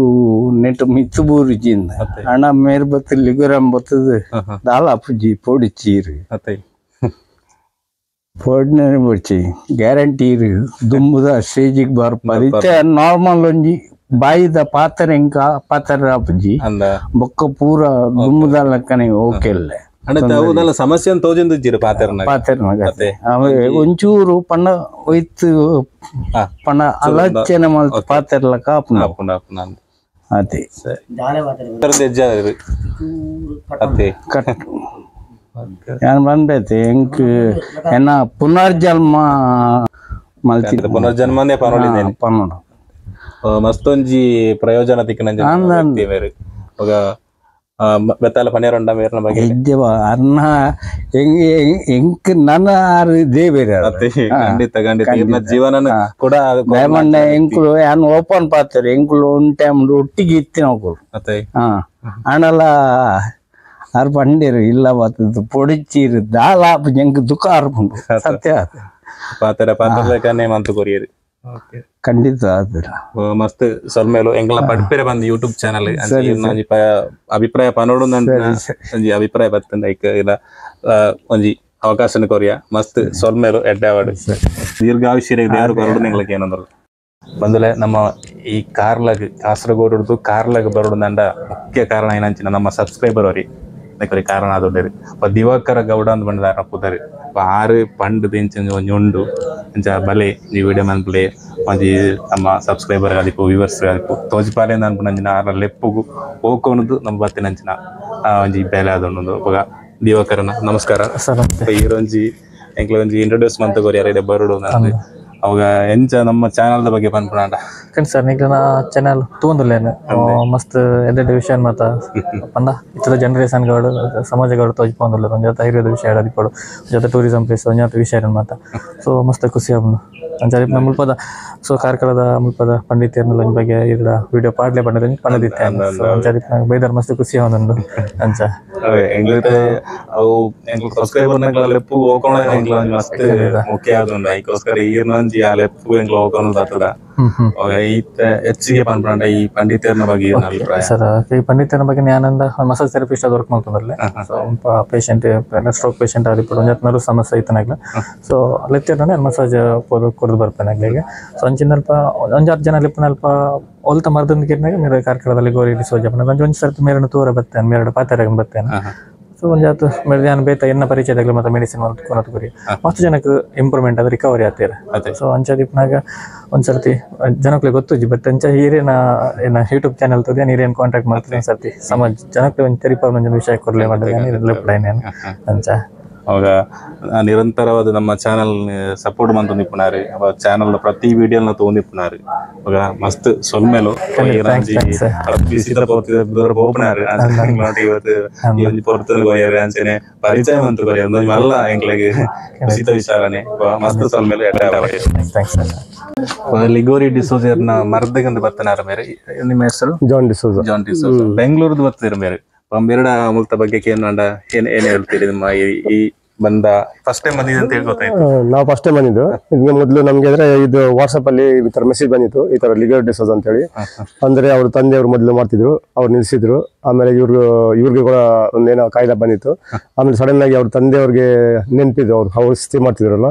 ನೆಟ್ ಮಿತ್ತು ಬೂರುಜಿಂದ ಅಣ್ಣ ಮೇರ್ ಬತ್ತು ಲಿಗುರಂ ಬತ್ತದ ದಾಲ ಅಪ್ಪುಜಿ ಪೊಡಿಚೀರು ಪೊಡ್ನೆ ಬೊಡ್ಚಿ ಗ್ಯಾರಂಟಿ ಇರು ದುಂಬುದ ಸ್ಟೇಜಿಗೆ ಬರ್ಪರಿತೆ ನಾರ್ಮಲ್ ಒಂಜಿ ಬಾಯಿದ ಪಾತ್ರ ಇಂಕ ಪಾತ್ರ ಅಪ್ಪುಜಿ ಬೊಕ್ಕ ಪೂರ ದುಂಬುದ ಲೆಕ್ಕನೆ ಓಕೆಲ್ಲೆ ಸಮಸ್ಯೆ ತೋಜಿಂದಿರ ಪಾತ್ರನಾಗ ಒಂಚೂರು ಪಣ್ಣ ಒಯ್ತು ಪಣ್ಣ ಅಲಚನೆ ಮಲ್ತ ಪಾತ್ರಲ ಕಾಪುನ ಅದೇ ಯಾನ್ ಬಂದೈತೆ ಎಂಕ್ ಎನ್ನ ಪುನರ್ಜನ್ಮ ಮಲ್ತಿ ಪುನರ್ಜನ್ಮನೇ ಪನ್ನೋಡು ಮಸ್ತೊಂಜಿ ಪ್ರಯೋಜನ ತಿಕ್ಕನ ಬೆತ್ತಾಲ ಪನ್ನೆರಡ ಮೇರ್ನ ಬಗ್ಗೆ ಅರ್ನ ಎಂಕ್ ನನ್ನ ಆರು ಇದೇ ಬೇರೆ ಖಂಡಿತ ಜೀವನ ಕೂಡ ಡೈಮಂಡ್ ಎಂಕುಲು ಯಾನ್ ಓಪನ್ ಪಾತ್ರೆ ಎಂಕುಲು ಒಂದ್ ಟೈಮ್ ಒಟ್ಟಿಗೆ ಇತ್ತಿನ ಅಣ್ಣಲ್ಲ ಆರು ಪಂಡೇರು ಇಲ್ಲ ಬರ್ತದ ಪೊಡಿಚೀರು ದಾಲ ಎಂಕ್ ದುಃಖ ಆರ್ಪುಂಡು ಸತ್ಯ ಪಾತ್ರ ಮಂತು ಕೊರಿಯರು ಖಂಡಿತ ಮಸ್ತ್ ಸೊಲ್ಮೇಲು ಎಂಗ್ಲ ಪಡ್ಪೆರೆ ಬಂದು ಯೂಟ್ಯೂಬ್ ಚಾನಲ್ ಅಭಿಪ್ರಾಯ ಪನೋಡು ಒಂಜಿ ಅಭಿಪ್ರಾಯ ಬರ್ತಂದ ಐಕ್ ಇಲ್ಲ ಒಂಜಿ ಅವಕಾಶ ಕೊರಿಯ ಮಸ್ತ್ ಸೊಲ್ಮೇಲು ಎಡ್ಡಾವಾಡು ದೀರ್ಘಾಯುಷ್ಯ ದೇವರು ಬರೋಡು ನಿಂಗ್ಲಕ್ಕೆ ಏನಂದ್ರು ಬಂದಲೆ ನಮ್ಮ ಈ ಕಾರ್ಲಗ್ ಕಾಸರಗೋಡು ಕಾರ್ಲಗ್ ಬರೋಡು ನಂಡ ಮುಖ್ಯ ಕಾರಣ ಏನಂಚಿನ ನಮ್ಮ ಸಬ್ಸ್ಕ್ರೈಬರ್ ಅವರಿ ಕಾರಣ ಆದೊಡ್ಡರಿ ದಿವಾಕರ ಗೌಡ ಅಂತ ಬಂದಿದ್ದಾರೆ ಪುದರಿ ಆರು ಪಂಡ್ ಒಂಜಿ ಉಂಡು ಇಂಚ ಬಲೆ ಈ ವಿಡಿಯೋ ಮನ್ಪಲೆ ಒಂಜಿ ನಮ್ಮ ಸಬ್ಸ್ಕ್ರೈಬರ್ ಆದಿಪ್ಪು ವ್ಯೂವರ್ಸ್ ಆದಿಪ್ಪು ತೋಜಿಪಾಲೆ ಅನ್ಪುನಂಚಿನ ಆರ ಲೆಪ್ಪುಗು ಹೋಗೋಣದು ನಮ್ಮ ಬತ್ತಿನಂಚಿನ ಒಂಜಿ ಬೇಲೆ ಆದೊಂದು ದಿವಾಕರನ ನಮಸ್ಕಾರ ಈರೊಂಜಿ ಎಂಕ್ಲ ಒಂಜಿ ಇಂಟ್ರೊಡ್ಯೂಸ್ ಮಂತ ಕೊರಿಯಾರ ಬರೋಡು ಅವಾಗ ಎಂಚ ನಮ್ಮ ಚಾನಲ್ ಬಗ್ಗೆ ಪನ್ಪುನಾಂಡ ಸರ್ ನಿಗ್ಲ ಚಾನಲ್ ತೂಂದುಲ್ಲೇನು ಮಸ್ತ್ ಎಡ್ಡೆ ವಿಷಯ ಮಾತ ಪಂಡ ಇತ್ತದ ಜನರೇಷನ್ ಗಾಡು ಸಮಾಜ ಗಾಡು ತೋಜ್ಪೊಂದುಲ್ಲ ಒಂಜಾತ ಹಿರಿಯದ ವಿಷಯ ಆದಿಪ್ಪಡು ಒಂಜಾತ ಟೂರಿಸಂ ಪ್ಲೇಸ್ ಒಂಜಾತ ವಿಷಯ ಮಾತ ಸೊ ಮಸ್ತ್ ಖುಷಿ ಆಪುಂಡು ಅಂಚಾರಿ ಮುಲ್ಪದ ಸೊ ಕಾರ್ಕಳದ ಮುಲ್ಪದ ಪಂಡಿತಿಯರ್ನ ಬಗ್ಗೆ ಇರ್ಲ ವಿಡಿಯೋ ಪಾಡ್ಲೆ ಬಂಡದ ಪಂಡದಿತ್ತೆ ಅಂಚಾರಿ ಬೈದರ್ ಮಸ್ತ್ ಖುಷಿ ಆವೊಂದುಂಡು ಅಂಚ ಅವು ಸಬ್ಸ್ಕ್ರೈಬರ್ ಲೆಪ್ಪು ಹೋಗೋಣ ಮಸ್ತ್ ಮುಖ್ಯ ಆದುಂಡು ಐಕೋಸ್ಕರ ಈರ್ನಂಜಿ ಆ ಲೆಪ್ಪು ಎಂಗ್ಲ ಹೋಗೋಣ ಬರ್ತದ ಹೆಚ್ಚಿಗೆ ಪನ್ಪಂಡ ಈ ಪಂಡಿತರ್ನ ಬಗ್ಗೆ ಅಭಿಪ್ರಾಯ ಸರ್ ಈ ಪಂಡಿತರ್ನ ಬಗ್ಗೆ ನಾನಂದ ಮಸಾಜ್ ಥೆರಪಿಸ್ಟ್ ಅದು ವರ್ಕ್ ಮಾಡ್ತದಲ್ಲೇ ಸೊ ಪೇಷಂಟ್ ಸ್ಟ್ರೋಕ್ ಪೇಷಂಟ್ ಆದಿಪ್ಪಡು ಒಂಜಾತ್ನರು ಸಮಸ್ಯೆ ಐತನಾಗ್ಲ ಸೊ ಲೆತ್ತಿರ್ನೇ ಮಸಾಜ್ ಕೊರದು ಬರ್ಪೇನಾಗ್ಲಿಗೆ ಸೊ ಅಂಚಿನಲ್ಪ ಒಂಜಾರು ಜನ ಲೆಪ್ಪನಲ್ಪ ಒಲ್ತ ಮರ್ದಂದಿಗಿರ್ನಾಗ ಮೇರೆ ಕಾರ್ಕಳದಲ್ಲಿ ಗೋರಿ ಸೋಜಪ್ಪನ ಒಂಜಿ ಸರ್ತಿ ಮೇರನ್ನು ತೂರ ಬರ್ತೇನೆ ಮೇರಡು ಪಾತ್ರೆಗೆ ಬರ್ತೇನೆ ಸೊ ಒಂಜಾತು ಮೇರೆ ನಾನು ಬೇತ ಎನ್ನ ಪರಿಚಯದಾಗಲಿ ಮತ್ತೆ ಮೆಡಿಸಿನ್ ಕೊನತ್ ಗುರಿ ಮಸ್ತ್ ಜನಕ್ಕೆ ಇಂಪ್ರೂವ್ಮೆಂಟ್ ಅದು ರಿಕವರಿ ಆಗ್ತೀರ ಸೊ ಅಂಚದಿಪ್ನಾಗ ಒಂದ್ಸರ್ತಿ ಜನಕ್ಕೆ ಗೊತ್ತುಜಿ ಬಟ್ ಅಂಚ ಹಿರಿಯನ ಏನ ಯೂಟ್ಯೂಬ್ ಚಾನಲ್ ತೋದಿ ಹಿರಿಯನ್ ಕಾಂಟ್ಯಾಕ್ಟ್ ಮಾಡ್ತೀನಿ ಒಂದ್ಸರ್ತಿ ಸಮಾಜ ಜನಕ್ಕೆ ಒಂದು ತೆರಿಪ ಒಂದು ವಿಷಯ ಕೊಡ್ಲೇ ಮಾಡಿದ್ರೆ ಅಂಚ ಅವಾಗ ನಿರಂತರವಾದ ನಮ್ಮ ಚಾನಲ್ ಸಪೋರ್ಟ್ ಮಂತು ನಿಪ್ಪುನಾರು ಅವ ಚಾನಲ್ ಪ್ರತಿ ವಿಡಿಯೋನ ತಗೊಂಡಿಪ್ಪುನಾರು ಅವಾಗ ಮಸ್ತ್ ಸೊಲ್ಮೇಲು ಪರಿಚಯ ಮಂತು ಅಲ್ಲ ಎಂಗ್ಲಿಗೆ ಖುಷಿತ ವಿಚಾರನೆ ಮಸ್ತ್ ಸೊಲ್ಮೇಲು ಲಿಗೋರಿ ಡಿಸೋಜರ್ನ ಮರ್ದಗಂದು ಬರ್ತಾನಾರ ಮೇರೆ ನಿಮ್ಮ ಹೆಸರು ಜಾನ್ ಡಿಸೋಜ ಬೆಂಗಳೂರ್ದು ಬರ್ತಿರ ಮೇರೆ ಬೇರೆಡ ಮುಲ್ತ ಬಗ್ಗೆ ಏನ್ ಹೇಳ್ತೀರಿ ನಿಮ್ಮ ಈ ಬಂದ ಫಸ್ಟ್ ಟೈಮ್ ಬಂದಿದೆ ಅಂತ ಹೇಳಿ ಗೊತ್ತಾಯ್ತು. ನಾವು ಫಸ್ಟ್ ಟೈಮ್ ಬಂದಿದ್ದು. ಇದಕ್ಕೆ ಮೊದಲು ನಮ್ಗೆ ಅಂದ್ರೆ ಇದು ವಾಟ್ಸಪ್ ಅಲ್ಲಿ ಈ ತರ ಮೆಸೇಜ್ ಬಂದಿತ್ತು, ಈ ತರ ಲಿಗರ್ ಡಿಸೋಸ್ ಅಂತ ಹೇಳಿ. ಅಂದ್ರೆ ಅವ್ರ ತಂದೆಯವರು ಮೊದಲು ಮಾಡ್ತಿದ್ರು, ಅವ್ರು ನಿಲ್ಸಿದ್ರು. ಆಮೇಲೆ ಇವ್ರಿಗೆ ಕೂಡ ಒಂದೇನೋ ಕಾಯಿಲೆ ಬಂದಿತ್ತು. ಆಮೇಲೆ ಸಡನ್ ಆಗಿ ಅವ್ರ ತಂದೆಯವ್ರಿಗೆ ನೆನಪಿದ್ರು, ಅವ್ರು ಔಷಧಿ ಮಾಡ್ತಿದ್ರಲ್ಲ,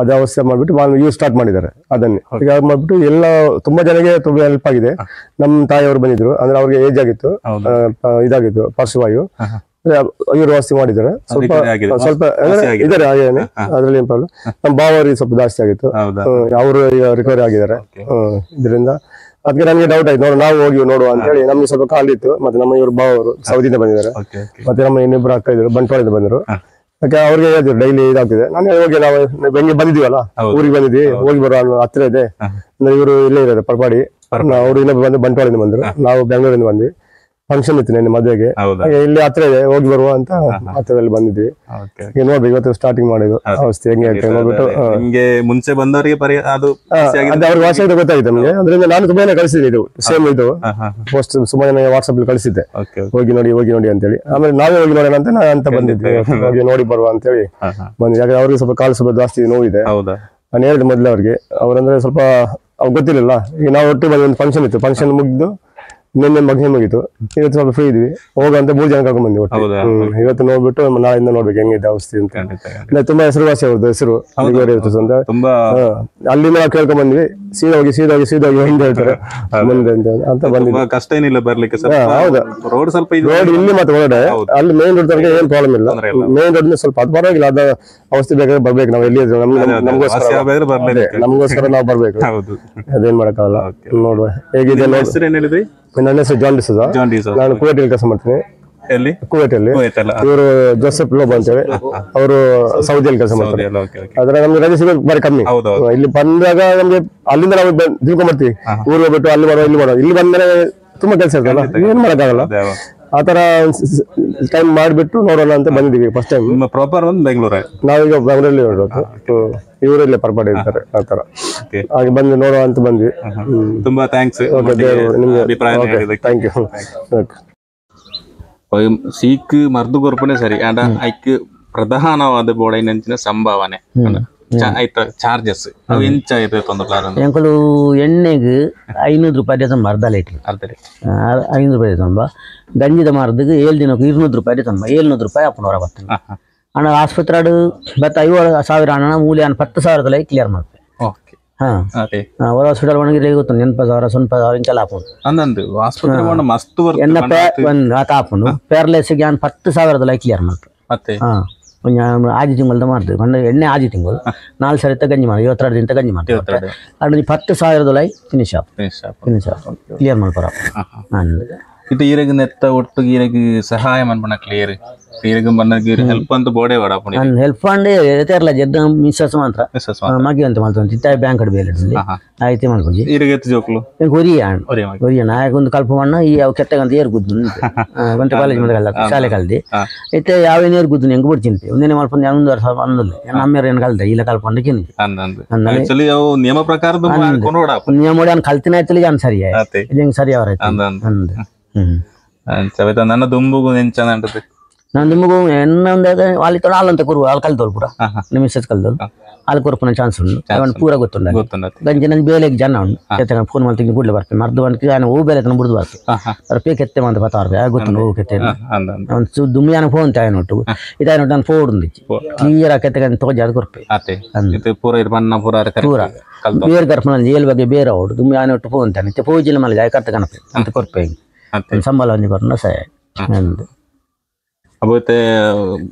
ಅದೇ ಔಷಧಿ ಮಾಡ್ಬಿಟ್ಟು ಇವ್ರು ಸ್ಟಾರ್ಟ್ ಮಾಡಿದ್ದಾರೆ ಅದನ್ನೇ. ಈಗ ಮಾಡ್ಬಿಟ್ಟು ಎಲ್ಲ ತುಂಬಾ ಜನಕ್ಕೆ ತುಂಬಾ ಹೆಲ್ಪ್ ಆಗಿದೆ. ನಮ್ಮ ತಾಯಿಯವರು ಬಂದಿದ್ರು, ಅಂದ್ರೆ ಅವ್ರಿಗೆ ಏಜ್ ಆಗಿತ್ತು, ಇದಾಗಿತ್ತು ಪಾರ್ಶ್ವವಾಯು. ಇವರು ಔಷಧಿ ಮಾಡಿದ್ದಾರೆ, ಸ್ವಲ್ಪ ಇದಾರೆ ಹಾಗೇನೆ, ಅದ್ರಲ್ಲಿ ಏನ್ ಪ್ರಾಬ್ಲಮ್. ನಮ್ಮ ಬಾವರಿಗೆ ಸ್ವಲ್ಪ ಜಾಸ್ತಿ ಆಗಿತ್ತು, ಅವರು ರಿಕವರಿ ಆಗಿದ್ದಾರೆ. ಇದರಿಂದ ಅದಕ್ಕೆ ನಮ್ಗೆ ಡೌಟ್ ಆಯ್ತು, ನಾವು ಹೋಗಿ ನೋಡುವ ಅಂತ ಹೇಳಿ. ನಮ್ಗೆ ಸ್ವಲ್ಪ ಕಾಲಿತ್ತು. ಮತ್ತೆ ನಮ್ಮ ಇವರು ಬಾವರು ಸೌದಿಯಿಂದ ಬಂದಿದ್ದಾರೆ, ಮತ್ತೆ ನಮ್ಮ ಇನ್ನಿಬ್ಬರು ಅಕ್ಕ ಇದ್ರು ಬಂಟ್ವಾಳದಿಂದ ಬಂದರು. ಯಾಕೆ ಅವ್ರಿಗೆ ಹೇಳಿದ್ರು ಡೈಲಿ ಇದಾಗ್ತಿದೆ. ನಾನು ಹೋಗಿ ನಾವು ಬೆಂಗೆ ಬಂದಿದೀವಲ್ಲ, ಊರಿಗೆ ಬಂದಿದ್ವಿ, ಹೋಗಿ ಬರೋ ಹತ್ತಿರ ಇದೆ ಅಂದ್ರೆ. ಇವರು ಇಲ್ಲೇ ಇರೋದು ಪರ್ಪಾಡಿ, ಅವರು ಇನ್ನೊಬ್ಬರು ಬಂದು ಬಂಟ್ವಾಳದಿಂದ ಬಂದ್ರು, ನಾವು ಬೆಂಗಳೂರಿಂದ ಬಂದ್ವಿ. ಫಂಕ್ಷನ್ ಇತ್ತು ನಿನ್ನೆ ಮದುವೆಗೆ, ಇಲ್ಲಿ ಹತ್ರ ಇದೆ, ಹೋಗಿ ಬರುವ ಅಂತ ಹತ್ತಿರದಲ್ಲಿ ಬಂದಿದ್ವಿ. ಈಗ ನೋಡ್ಬೇಕು ಇವತ್ತು ಸ್ಟಾರ್ಟಿಂಗ್ ಮಾಡಿದ್ದು ಔಷಧಿ ಹೆಂಗೆ ಆಗ್ತದೆ ನೋಡ್ಬಿಟ್ಟು. ನಿಮ್ಗೆ ಮುಂಚೆ ಬಂದವರಿಗೆ ಅದು ಅವ್ರಿಗೆ ವಾಸಿ ಆಗಿದೆ ಗೊತ್ತಾಯ್ತು ನಮ್ಗೆ. ಅದರಿಂದ ನಾನು ತುಂಬಾನೇ ಕಳಿಸಿದ್ದೆ, ಇದು ಸೇಮ್ ಇದು ಪೋಸ್ಟ್ ಸುಮ್ಮನೆ ವಾಟ್ಸಪ್ ಅಲ್ಲಿ ಕಳಿಸಿದ್ದೆ, ಹೋಗಿ ನೋಡಿ ಅಂತೇಳಿ. ಆಮೇಲೆ ನಾವೇ ಹೋಗಿ ನೋಡೋಣ ಅಂತ ಬಂದಿದ್ವಿ, ಹೋಗಿ ನೋಡಿ ಬರುವ ಅಂತ ಹೇಳಿ ಬಂದಿದ್ವಿ. ಯಾಕಂದ್ರೆ ಅವ್ರಿಗೆ ಸ್ವಲ್ಪ ಕಾಲು ಸ್ವಲ್ಪ ಜಾಸ್ತಿ ನೋವಿದೆ. ನಾನು ಹೇಳಿದೆ ಮೊದ್ಲು ಅವ್ರಿಗೆ, ಅವ್ರಂದ್ರೆ ಸ್ವಲ್ಪ ಅವ್ರಿಗೆ ಗೊತ್ತಿರಲಿಲ್ಲ. ಈಗ ನಾವು ಒಟ್ಟು ಬಂದು ಒಂದು ಫಂಕ್ಷನ್ ಇತ್ತು, ಫಂಕ್ಷನ್ ಮುಗಿದು ನಿನ್ನೆ ಮಗನೇ ಮುಗಿತು. ಇವತ್ತು ಸ್ವಲ್ಪ ಫ್ರೀ ಇದ್ವಿ, ಹೋಗಂತ 3 ಜನ ಕರ್ಕೊಂಡ್ ಬಂದ್ವಿ ಒಟ್ಟು. ಇವತ್ತು ನೋಡ್ಬಿಟ್ಟು ನಾಳೆಯಿಂದ ನೋಡ್ಬೇಕು ಹೆಂಗಿದೆ ಔಷಧಿ ಅಂತ. ತುಂಬಾ ಹೆಸರುವಾಸಿ ಅವ್ರದ್ದು ಹೆಸರು ಅಂತ. ಅಲ್ಲಿಂದ ನಾವು ಕೇಳ್ಕೊಂಡ್ ಬಂದ್ವಿ, ಸೀದಾ ಹೋಗಿ ಹಿಂದೆ ಹೇಳ್ತಾರೆ ಮುಂದೆ ಅಂತ ಬಂದ್ವಿ. ಕಷ್ಟ ಏನಿಲ್ಲ ಬರ್ಲಿಕ್ಕೆ. ಹೌದಾ, ರೋಡ್ ಸ್ವಲ್ಪ ರೋಡ್ ಇಲ್ಲಿ ಮತ್ತೆ ಹೊರಗಡೆ ಅಲ್ಲಿ ಮೇನ್ ರೋಡ್ ತನಕ ಏನ್ ಪ್ರಾಬ್ಲಮ್ ಇಲ್ಲ. ಮೇನ್ ರೋಡ್ ಸ್ವಲ್ಪ ಅದು ಪರವಾಗಿಲ್ಲ, ಅದ ಔಷಧಿ ಬೇಕಾದ್ರೆ ಬರ್ಬೇಕು. ನಾವು ಎಲ್ಲಿ ನಮಗೋಸ್ಕರ ನಾವು ಬರ್ಬೇಕು, ಅದೇನ್ ಮಾಡಕ್ಕಾಗಲ್ಲ. ನೋಡುವ ಹೇಗಿದೆ. ನನ್ನ ಹೆಸರು ಜಾನ್ ಡಿಸೋಜಾ, ನಾನು ಕುವೈಟಲ್ಲಿ ಕೆಲಸ ಮಾಡ್ತೀನಿ. ಕುವೈಟಲ್ಲಿ ಇವರು ಜೋಸೆಫ್ ಲೋಬ್ ಅಂತೇಳಿ, ಅವರು ಸೌದಿಯಲ್ಲಿ ಕೆಲಸ ಮಾಡ್ತಾರೆ. ಆದ್ರೆ ನಮ್ಗೆ ರಜೆ ಸಿಗೋದು ಬಾರಿ ಕಮ್ಮಿ. ಇಲ್ಲಿ ಬಂದಾಗ ನಮ್ಗೆ ಅಲ್ಲಿಂದ ನಾವು ತಿಳ್ಕೊಂಡ್ಬರ್ತೀವಿ, ಊರಿಗೆ ಹೋಗ್ಬಿಟ್ಟು ಅಲ್ಲಿ ಮಾಡೋ ಇಲ್ಲಿ ಮಾಡೋ. ಇಲ್ಲಿ ಬಂದ್ರೆ ತುಂಬಾ ಕೆಲಸ ಇರ್ತಲ್ಲ, ಏನ್ ಮಾಡಕ್ಕಾಗಲ್ಲ. ಆತರ ಟೈಮ್ ಮಾಡ್ಬಿಟ್ಟು ನೋಡೋಣ ಅಂತ ಬಂದಿದೀವಿ ಫಸ್ಟ್ ಟೈಮ್. ಪ್ರಾಪರ್ ಒಂದು ಬೆಂಗಳೂರು, ನಾವೀಗ ಬೆಂಗಳೂರಲ್ಲಿ ಹೊರಟು, ಇವರಲ್ಲೇ ಪರ್ಪಾಡಿ ಇರ್ತಾರೆ. ಆತರ ಹಾಗೆ ಬಂದು ನೋಡುವ ಅಂತ ಬಂದ್ವಿ. ತುಂಬಾ ಥ್ಯಾಂಕ್ಸ್. Thank you. ಸೀಕ್ ಮರ್ದು ಕೊರ್ಪನೆ ಸರಿ ಅಂಡ ಐಕ್ ಪ್ರಧಾನವಾದ ಬೋಡೈನಂಚಿನ ಸಂಭಾವನೆ ಆಯ್ತಾ ಚಾರ್ಜಸ್ ಅವು ಎಂಚ ಇರ್ತದೆ ಎಂಕಲು ಎಣ್ಣೆಗೆ 500 ರೂಪಾಯಿ ತಂಬ ಅರ್ಧ ಲೀಟರ್ 500 ರೂಪಾಯಿ ತಂಬ. ಗಂಜಿದ ಮಾರದಿಗೆ 7 ದಿನಕ್ಕೆ 200 ರೂಪಾಯಿ ತಂಬ. 700 ರೂಪಾಯಿ ಅಪ್ಪನವರ ಬರ್ತದೆ ಅಣ್ಣ. ಆಸ್ಪತ್ರೆ ಬತ್ತ 50,000 ಹಣ ಮೂಲೆ 10,000 ಕ್ಲಿಯರ್ ಮಾಡ್ತೇವೆ. ಹೊರ ಹಾಸ್ಪಿಟಲ್ ಒಣಗಿದ್ರೆ ಗೊತ್ತು 80,000 90,000 ಇಂಚೆಲ್ಲ ಹಾಕೊಂಡು ಎನ್ನ ಹಾಕೊಂಡು ಪ್ಯಾರಲೈಸಿಗೆ 10,000 ಕ್ಲಿಯರ್ ಮಾಡ್ತೇವೆ. ಆಜಿ ತಿಂಗಳದ ಮಾಡ್ತೇವೆ ಕಂಡು ಎಣ್ಣೆ ಆಜಿ ತಿಂಗಳು 4 ಸರಿ ಗಂಜಿ ಮಾಡಿ 22 ದಿನ ಗಂಜಿ ಮಾಡ್ತೇವೆ. ಅದು 10,000 ಫಿನಿಶ್ ಕ್ಲಿಯರ್ ಮಾಡ್ತಾರ. ಇದು ಈರಗ ನೆತ್ತ ಒಟ್ಟು ಈರಗ ಸಹಾಯ ಮನ್ಪಣ ಕ್ಲಿಯರ್ ಈರಗ ಮನ್ನಗೆ ಹೆಲ್ಪ್ ಅಂತ ಬೋಡೆ ವಡಾಪುಣಿ ಹೆಲ್ಪ್ ಅಂಡೆ ಎತೆರ್ಲ ಜೆದ್ದ ಮಿಸ್ಸಸ್ ಮಾತ್ರ ಮಗಿ ಅಂತ ಮಾಡ್ತಾನೆ ತಿತ್ತ ಬ್ಯಾಂಕ್ ಅಡ್ ಬೇಲೆ ಆಯ್ತು ಮಾಡ್ಕೊಜಿ ಈರಗ ಎತ್ತು ಜೋಕ್ಲು ಗೊರಿಯ ನಾಯಕೊಂದು ಕಲ್ಪ ಮಣ್ಣ ಈ ಅವು ಕೆಟ್ಟಗಂತ ಏರ್ ಗುದ್ದು ಗಂಟೆ ಕಾಲೇಜ್ ಮನೆಗಲ್ಲ ಶಾಲೆ ಕಲ್ದಿ ಐತೆ ಯಾವ ಏರ್ ಗುದ್ದು ಹೆಂಗ್ ಬಿಡ್ತೀನಿ ಒಂದೇನೆ ಮಾಡ್ಕೊಂಡು 1 ವರ್ಷ ಅಂದಲ್ಲ ನಮ್ಮೇರ ಏನು ಕಲ್ದ ಇಲ್ಲ ಕಲ್ಪಂಡು ಕಿಂದಿ ನಿಯಮ ಪ್ರಕಾರದ ನಿಯಮ ಕಲ್ತಿನ ಆಯ್ತು ಜಾನ್ ಸರಿ ಇದು ಹೆಂಗ್ ಸರಿ ಅವ್ರ ನನ್ನ ದುಂಬುಗು ನೆಂಚನ ಅಂಟದೆ ನಾನು ನಿಮಗೂ ಎನ್ನೊಂದಾಗ ಅಲ್ಲಿ ತೊಡ ಹಾಲಂತ ಕೊರು ಅಲ್ಲಿ ಕಲ್ತೋಳು ಪೂರ ನಿಮ್ಮ ಮಿಸ್ಸಸ್ ಕಲ್ತೋಳು ಅಲ್ಲಿ ಕೊರ್ಪನ ಚಾನ್ಸ್ ಉಂಟು ಅವನು ಪೂರ ಗೊತ್ತುಂಡ ಗಂಜಿ ನನ್ನ ಬೇಲೆಗೆ ಜನ ಉಂಟು ಕೆತ್ತ ಫೋನ್ ಮಾಡಿ ತೆಗಿ ಕೂಡಲೇ ಬರ್ತೇನೆ ಮರ್ದು ಬಂದು ನಾನು ಹೂ ಬೇಲೆ ತನ ಬಿಡ್ದು ಬರ್ತೇನೆ ಅವ್ರ ಪೇ ಕೆತ್ತೆ ಅಂತ ಬತ್ತಾರ ಗೊತ್ತುಂಡು ಹೂ ಕೆತ್ತೆ ಅವ್ನು ದುಮ್ಮಿಯಾನ ಫೋನ್ ತಾಯಿ ನೋಟು ಇದಾಯ ನೋಟು ನಾನು ಫೋಡ್ ಉಂದಿಚ್ಚಿ ಕ್ಲಿಯರ್ ಕೆತ್ತೆ ತೋಜಿ ಅದು ಕೊರ್ಪೆ ಪೂರ ಬೇರೆ ಕರ್ಪಣ ಏಳು ಬಗ್ಗೆ ಬೇರೆ ಅವಡು ದುಮ್ಮಿಯಾನ ಒಟ್ಟು ಫೋನ್ ತಾನೆ ಪೂಜಿಲ್ಲ ಮಲ್ಲ ಜಾಯ ಕರ್ತ ಕಣಪೆ ಅಂತ ಕೊರ್ಪೆ ಸಂಬಳ ಒಂದಿ ಕೊರನ ಸಹ ಅಬೋತೆ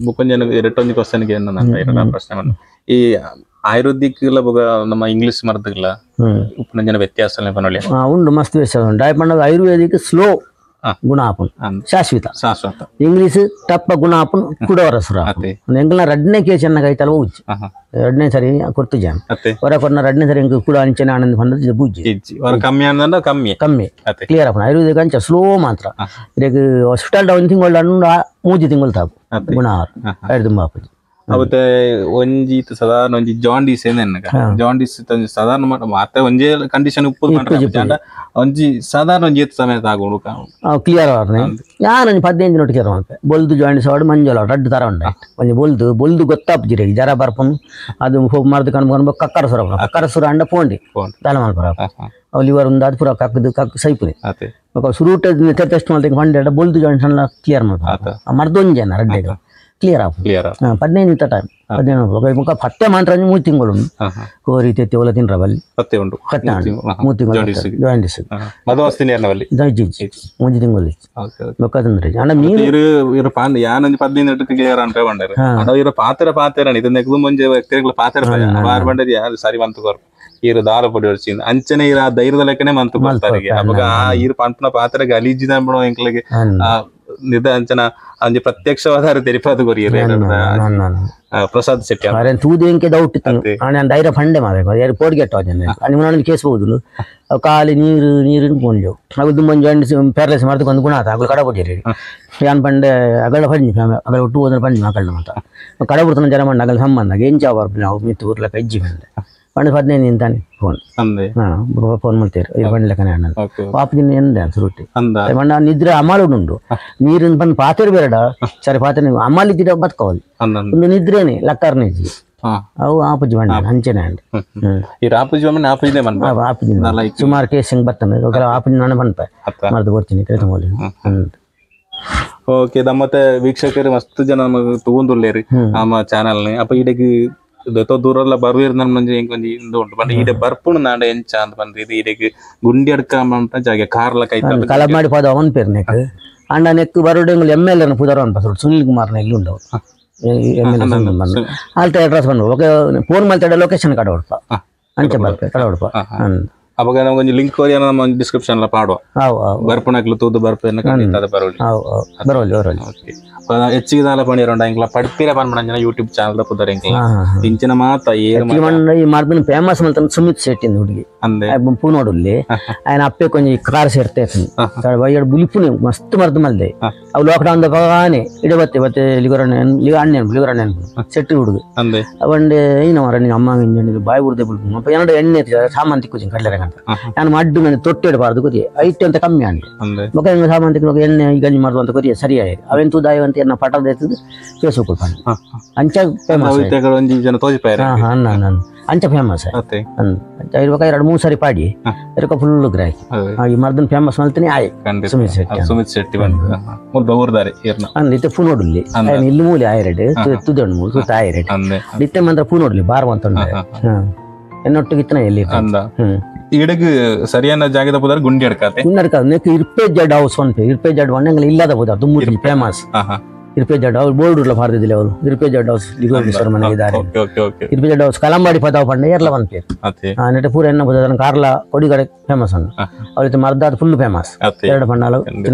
ಮುಖಂಜನ ಎರಡೊಂದು ಕ್ವಶನ್ಗೆ ಏನು ಪ್ರಶ್ನೆ ಈ ಆಯುರ್ವೇದಿಕ್ ನಮ್ಮ ಇಂಗ್ಲಿಷ್ ಮರ್ದಿಲ್ಲ ಉಪನಂಜನ ವ್ಯತ್ಯಾಸ ಉಂಡು ಮಸ್ತ್ ವ್ಯತ್ಯಾಸ ಉಂಟು ಆಯ್ಪಂಡ ಆಯುರ್ವೇದಿಕ್ ಸ್ಲೋ ಗುಣ ಆಪುನ್ ಶಾಶ್ವತ ಇಂಗ್ಲಿಷ್ ಟಪ್ಪ ಗುಣ ಆಪುನ್ ಕುಡವರ ಸುರ ಎಂಗ್ಲ 2ನೇ ಕೇಸ್ ಚೆನ್ನಾಗಿ ಐತಲ್ಲ ಉಜ್ಜಿ 2ನೇ ಸರಿ ಕೊಡ್ತು ಜಾನ್ ಹೊರ ಕೊಡ್ನ 2ನೇ ಸರಿ ಕೂಡ ಅಂಚನೆ ಆನಂದ ಬಂದ ಬುಜ್ಜಿ ಕಮ್ಮಿ ಕ್ಲಿಯರ್ ಆಪುನ್ ಆಯುರ್ವೇದಿಕ್ ಅಂಚ ಸ್ಲೋ ಮಾತ್ರ ಇದಕ್ಕೆ ಹಾಸ್ಪಿಟಲ್ 1 ತಿಂಗಳು 3 ತಿಂಗಳು ತಾಪು ಗುಣ ಆರು 2 ತುಂಬ ಆಪುಜಿ ಅವತ್ತೆ ಒಂಜಿ ಸಾಧಾರಣ ಒಂಜಿ ಜಾಂಡೀಸ್ ಏನಕ್ಕ ಜಾಂಡೀಸ್ ಸಾಧಾರಣ ಮಾತ ಒಂಜೇ ಕಂಡೀಷನ್ ಉಪ್ಪು ಮಾಡ್ರೆ ಒಂಜಿ ಸಾಧಾರಣ ಒಂಜಿ ಸಮೇತ ಆಗೋಡು ಕ್ಲಿಯರ್ ಅವ್ರನ್ನ ಯಾರು 15 ನೋಟ್ ಕೇರ್ ಮಾಡ್ತೆ ಬೊಲ್ದು ಜಾಂಡೀಸ್ ಆಡು ಮಂಜಲ ರಡ್ಡು ತರ ಉಂಡೆ ಒಂಜಿ ಬೊಲ್ದು ಗೊತ್ತಾಪ್ಜಿರಿ ಜರ ಬರ್ಪುನು ಅದು ಮರ್ದು ಕಣ್ಕೊಂಡು ಕಕ್ಕರ ಸುರ ಅಂಡ ಪೋಂಡಿ ತಲೆ ಮಾಡ್ಬಾರ ಅವ್ರು ಇವರು ಒಂದು ಅದು ಪೂರ ಕಕ್ಕು ಸೈಪುರಿ ಸುರುಟ ಟೆಸ್ಟ್ ಮಾಡ್ತೀನಿ ಫಂಡೆ ಬೊಲ್ದು ಜಾಂಡೀಸ್ ಎಲ್ಲ ಕ್ಲಿಯರ್ ಮಾಡ್ತಾರೆ ಮರ್ದೊಂಜೇನ ರಡ್ಡೆಗೆ ಕ್ಲಿಯರ್ ಆಗ್ತದೆ 15 ಟೈಮ್ 15 ಮುಖ ಪತ್ತೆ ಮಾತ್ರ 3 ತಿಂಗಳು ಕೋರಿ ತೆತ್ತಿ ಒಲ ತಿನ್ರ ಬಲ್ಲಿ ಪತ್ತೆ ಉಂಟು 3 ತಿಂಗಳು ಜಾಂಡೀಸ್ ಮುಂಜಿ ತಿಂಗಳು ಮುಖ ತಿಂದ್ರಿ ಅಣ್ಣ ನೀರು ಇರ ಪಾಂಡ ಯಾನೊಂದು 15 ಕ್ಲಿಯರ್ ಅಂತ ಬಂಡರೆ ಅಣ್ಣ ಇರ ಪಾತ್ರ ಇದನ್ನ ಎಕ್ದು ಮುಂಜೆ ವ್ಯಕ್ತಿಗಳ ಪಾತ್ರ ಬಾರ್ ಬಂಡದ ಯಾರು ಸರಿ ಬಂತು ಕೊರ್ ಈರು ದಾರ ಪೊಡಿ ಹೊಡ್ಸಿಂದ ಅಂಚನೆ ಇರ ಧೈರ್ಯದ ಲೆಕ್ಕನೆ ಮಂತು ಬರ್ತಾರೆ ಅವಾಗ ಆ ಈರು ಪಂಪನ ಪಾತ್ರ ಗಲೀಜಿದ ಬಿಡೋ ಎಂಕ್ಲಿಗೆ ನಿದ ಅಂಚನ ಅಂಜೆ ಪ್ರತ್ಯಕ್ಷವಾದ ತೆರಿಪಾದ ಕೊರಿಯರೆ ಪ್ರಸಾದ್ ಶೆಟ್ಟಿ ಅರೆ ತೂದೇಂಕೆ ಡೌಟ್ ಇತ್ತು ನಾನು ಧೈರ್ಯ ಫಂಡೆ ಮಾಡಬೇಕು ಯಾರು ಪೋಡ್ಗೆಟ್ಟ ನಿಮ್ಮ ನಾನು ಕೇಸ್ ಹೋಗುದು ಕಾಲಿ ನೀರಿನ ಪೋಂಜು ಅಗದು ಮಂಜು ಪ್ಯಾರಲೈಸ್ ಮಾಡ್ಕೊಂಡು ಗುಣ ಆತ ಅಗಲು ಕಡಪಟ್ಟಿರಿ ಯಾನ್ ಪಂಡೆ ಅಗಳ ಪಂಜಿ ಅಗಳ ಒಟ್ಟು ಹೋದ್ರೆ ಪಂಜಿ ಮಕ್ಕಳನ್ನ ಮಾತ ಕಡಬಿಡ್ತಾನೆ ಜನ ಮಂಡ ಅಗಲ ಸಂಬಂಧ ಎಂಚಾವ ನಾವು ಮಿತ್ತು ಊರ್ಲಕ್ಕ ಹೆಜ್ಜಿ ಬಂದೆ ಪಂಡ 15 ನಿಂತಾನೆ ಫೋನ್ ಮಾಡ್ತೀರಿ ಇದು ಬಂಡ ಲೆಕ್ಕನೆ ಅಣ್ಣ ಪಾಪ ದಿನ ಎಂದೆ ಸುರುಟ್ಟಿ ಮಂಡ ನಿದ್ರೆ ಅಮಾಳುಂಡು ನೀರಿನ ಬಂದು ಪಾತ್ರೆ ಬೇಡ ಸರಿ ಪಾತ್ರೆ ಅಮ್ಮಾಲಿದ್ದಿರ ಬದುಕೋవాలి ಒಂದು ನಿದ್ರೇನೆ ಲಕ್ಕರ್ನೇಜಿ ಅವು ಆಪುಜಿ ಬಂಡ ಹಂಚೆನೆ ಅಂಡ್ ಸುಮಾರು ಕೇಸ್ ಹಿಂಗ್ ಬರ್ತಾನೆ ಆಪುಜಿ ನಾನು ಬಂದ್ಪೆ ಮರ್ದು ಬರ್ತೀನಿ ಕೇಳ್ತಂಗೋಲಿ ಓಕೆ ಮತ್ತೆ ವೀಕ್ಷಕರು ಮಸ್ತ್ ಜನ ನಮಗೆ ತಗೊಂಡುಳ್ಳೇರಿ ನಮ್ಮ ಚಾನಲ್ನಿ ಅಪ್ಪ ಇದಕ್ಕೆ ದೂರೆಲ್ಲ ಬರುವಿರ್ ನನ್ ಮಂಜೆ ಇಂಕೊಂಜಿ ಇಂದು ಉಂಟು ಬಟ್ ಈಡೆ ಬರ್ಪುಣ್ ನಾಡ ಎಂಚ ಅಂತ ಬಂದ್ರೆ ಇದು ಈಡೆಗ್ ಗುಂಡಿ ಅಡ್ಕಂಬ ಜಾಗ ಕಾರ್ಲ ಕೈ ಕಲಬ್ ಮಾಡಿ ಪದ ಅವನ್ ಪೇರ್ ನೆಕ್ ಅಂಡ ನೆಕ್ ಬರೋಡೆಂಗ್ಲು MLA ಪುದರ್ ಅನ್ಪ ಸುನಿಲ್ ಕುಮಾರ್ ನ ಇಲ್ಲಿ ಉಂಡವು ಆಲ್ಟ ಅಡ್ರೆಸ್ ಬಂದು ಓಕೆ ಫೋನ್ ಮಾಡ್ತಾಡ ಲೊಕೇಶನ್ ಕಡೆ ಹೊಡ್ಪ ಅಂಚೆ ಬರ್ಪೆ ಕಡೆ ಹೊಡ್ಪ ಅವಾಗ ನಾವು ಒಂದು ಲಿಂಕ್ ಕೋರಿ ನಮ್ಮ ಡಿಸ್ಕ್ರಿಪ್ಷನ್ ಎಲ್ಲ ಪಾಡುವ ಬರ್ಪುಣಕ್ಲು ತೂದು ಬರ್ಪೇನ ಖಂಡಿತ ಬರೋಲಿ ಹೆಚ್ಚಿಗೆ ದಾಲ ಪಣಿರೋಂಡ ಇಂಕ್ಲ ಪಡ್ಪೀರ ಪನ್ಮಣ ಯೂಟ್ಯೂಬ್ ಚಾನಲ್ ಪುದರ್ ಇಂಚಿನ ಮಾತ ಈ ಮರ್ದಿನ ಫೇಮಸ್ ಅಂತ ಸುಮಿತ್ ಶೆಟ್ಟಿ ಹುಡುಗಿ ಅಂದೆ ಪೂನೋಡುಲ್ಲಿ ఆయన అప్పే కొంచెం కార్ ಸೇರ್ತೇನೆ ವೈಯಡ್ ಬುಲಿಪುನೆ ಮಸ್ತ್ ಮರ್ದು ಮಲ್ದೆ ಅವು ಲಾಕ್ಡೌನ್ ದಗಾನೆ ಇಡೆ ಬತ್ತೆ ಲಿಗರಣ್ಣೆ ಶೆಟ್ಟಿ ಹುಡುಗ ಅಂದೆ ಅವಂಡೆ ಏನು ಮರ ನೀನು ಅಮ್ಮ ಇಂಜನಿಗೆ ಬಾಯಿ ಉರ್ದೆ ಬುಲ್ಪು ಅಪ್ಪ ಏನೋ ಎಣ್ಣೆ ಸಾಮಾಂತಿ ಕೂಚಿನ ಕಡ್ಲೆರೆ ಅಂತ ನಾನು ಮಡ್ಡು ಮೇಲೆ ತೊಟ್ಟಿಡಬಾರ್ದು ಕೊರಿಯ ಐಟ್ ಅಂತ ಕಮ್ಮಿ ಅಂದೆ ಮಗ ಹೆಂಗ ಸಾಮಾಂತಿಗೆ ಎಣ್ಣೆ ಗಂಜಿ ಮಾಡ್ದು ಅಂತ ಕೊರಿಯ ಸರಿಯಾಗಿ ಅವೆನ್ ತೂದಾಯ ಅಂತ ಏನ ಪಟದ ಎತ್ತದು ಫೇಸ್ಬುಕ್ ಉಳ್ಪಾನೆ ಅಂಚ ಫೇಮಸ್ ಅಂಚ ಫೇಮಸ್ ಇರ್ಬೇಕಾ 2-3 ಸಾರಿ ಪಾಡಿ ಇರಕ ಫುಲ್ ಗ್ರಾಹಿ ಈ ಮರ್ದನ್ ಫೇಮಸ್ ಮಲ್ತನಿ ಆಯ್ ಸುಮಿತ್ ಶೆಟ್ಟಿ ಅಂದಿತ್ತೆ ಪೂನೋಡುಲ್ಲಿ ಇಲ್ಲಿ ಮೂಲಿ ಆಯ್ರೆಡ್ ತುದಣ್ಣು ಮೂಲು ಸುತ್ತ ಆಯ್ರೆಡ್ ನಿತ್ಯ ಮಂತ್ರ ಪೂನೋಡುಲ್ಲಿ ಬಾರ್ ಅಂತ ಎನ್ನೊಟ್ಟಿಗಿತ್ತನ ಎಲ್ಲಿ ಈಡೆಗ್ ಸರಿಯಾದ ಜಾಗದ ಪುದರ್ ಗುಂಡಿ ಅಡ್ಕಾತೆ ಇರ್ಪೆ ಜಡ್ ಹೌಸ್ ಒನ್ ಇರ್ಪೆ ಜಡ್ ಒನ್ ಇಲ್ಲದ ಪುದರ್ ತುಂಬ ಫೇಮಸ್ ಇರ್ಪೆ ಜಡ್ ಹೌಸ್ ಬೋರ್ಡ್ ಉಳ್ಳ ಭಾರತದಲ್ಲಿ ಅವರು ಇರ್ಪೆ ಜಡ್ ಹೌಸ್ ಲಿಗೋಶ್ವರ ಮನೆ ಇದ್ದಾರೆ ಇರ್ಪೆ ಜಡ್ ಹೌಸ್ ಕಲಂಬಾಡಿ ಪದಾವ ಪಂಡ ಏರ್ಲ ಬಂದ್ ಪೇರ್ ನೆಟ್ಟ ಪೂರ ಎನ್ನ ಪುದರ್ ಕಾರ್ಲ ಕೊಡಿಗಡೆ ಫೇಮಸ್ ಅನ್ನು ಅವ್ರ ಮರ್ದಾದ ಫುಲ್ ಫೇಮಸ್ 2 ಪಂಡಾಲು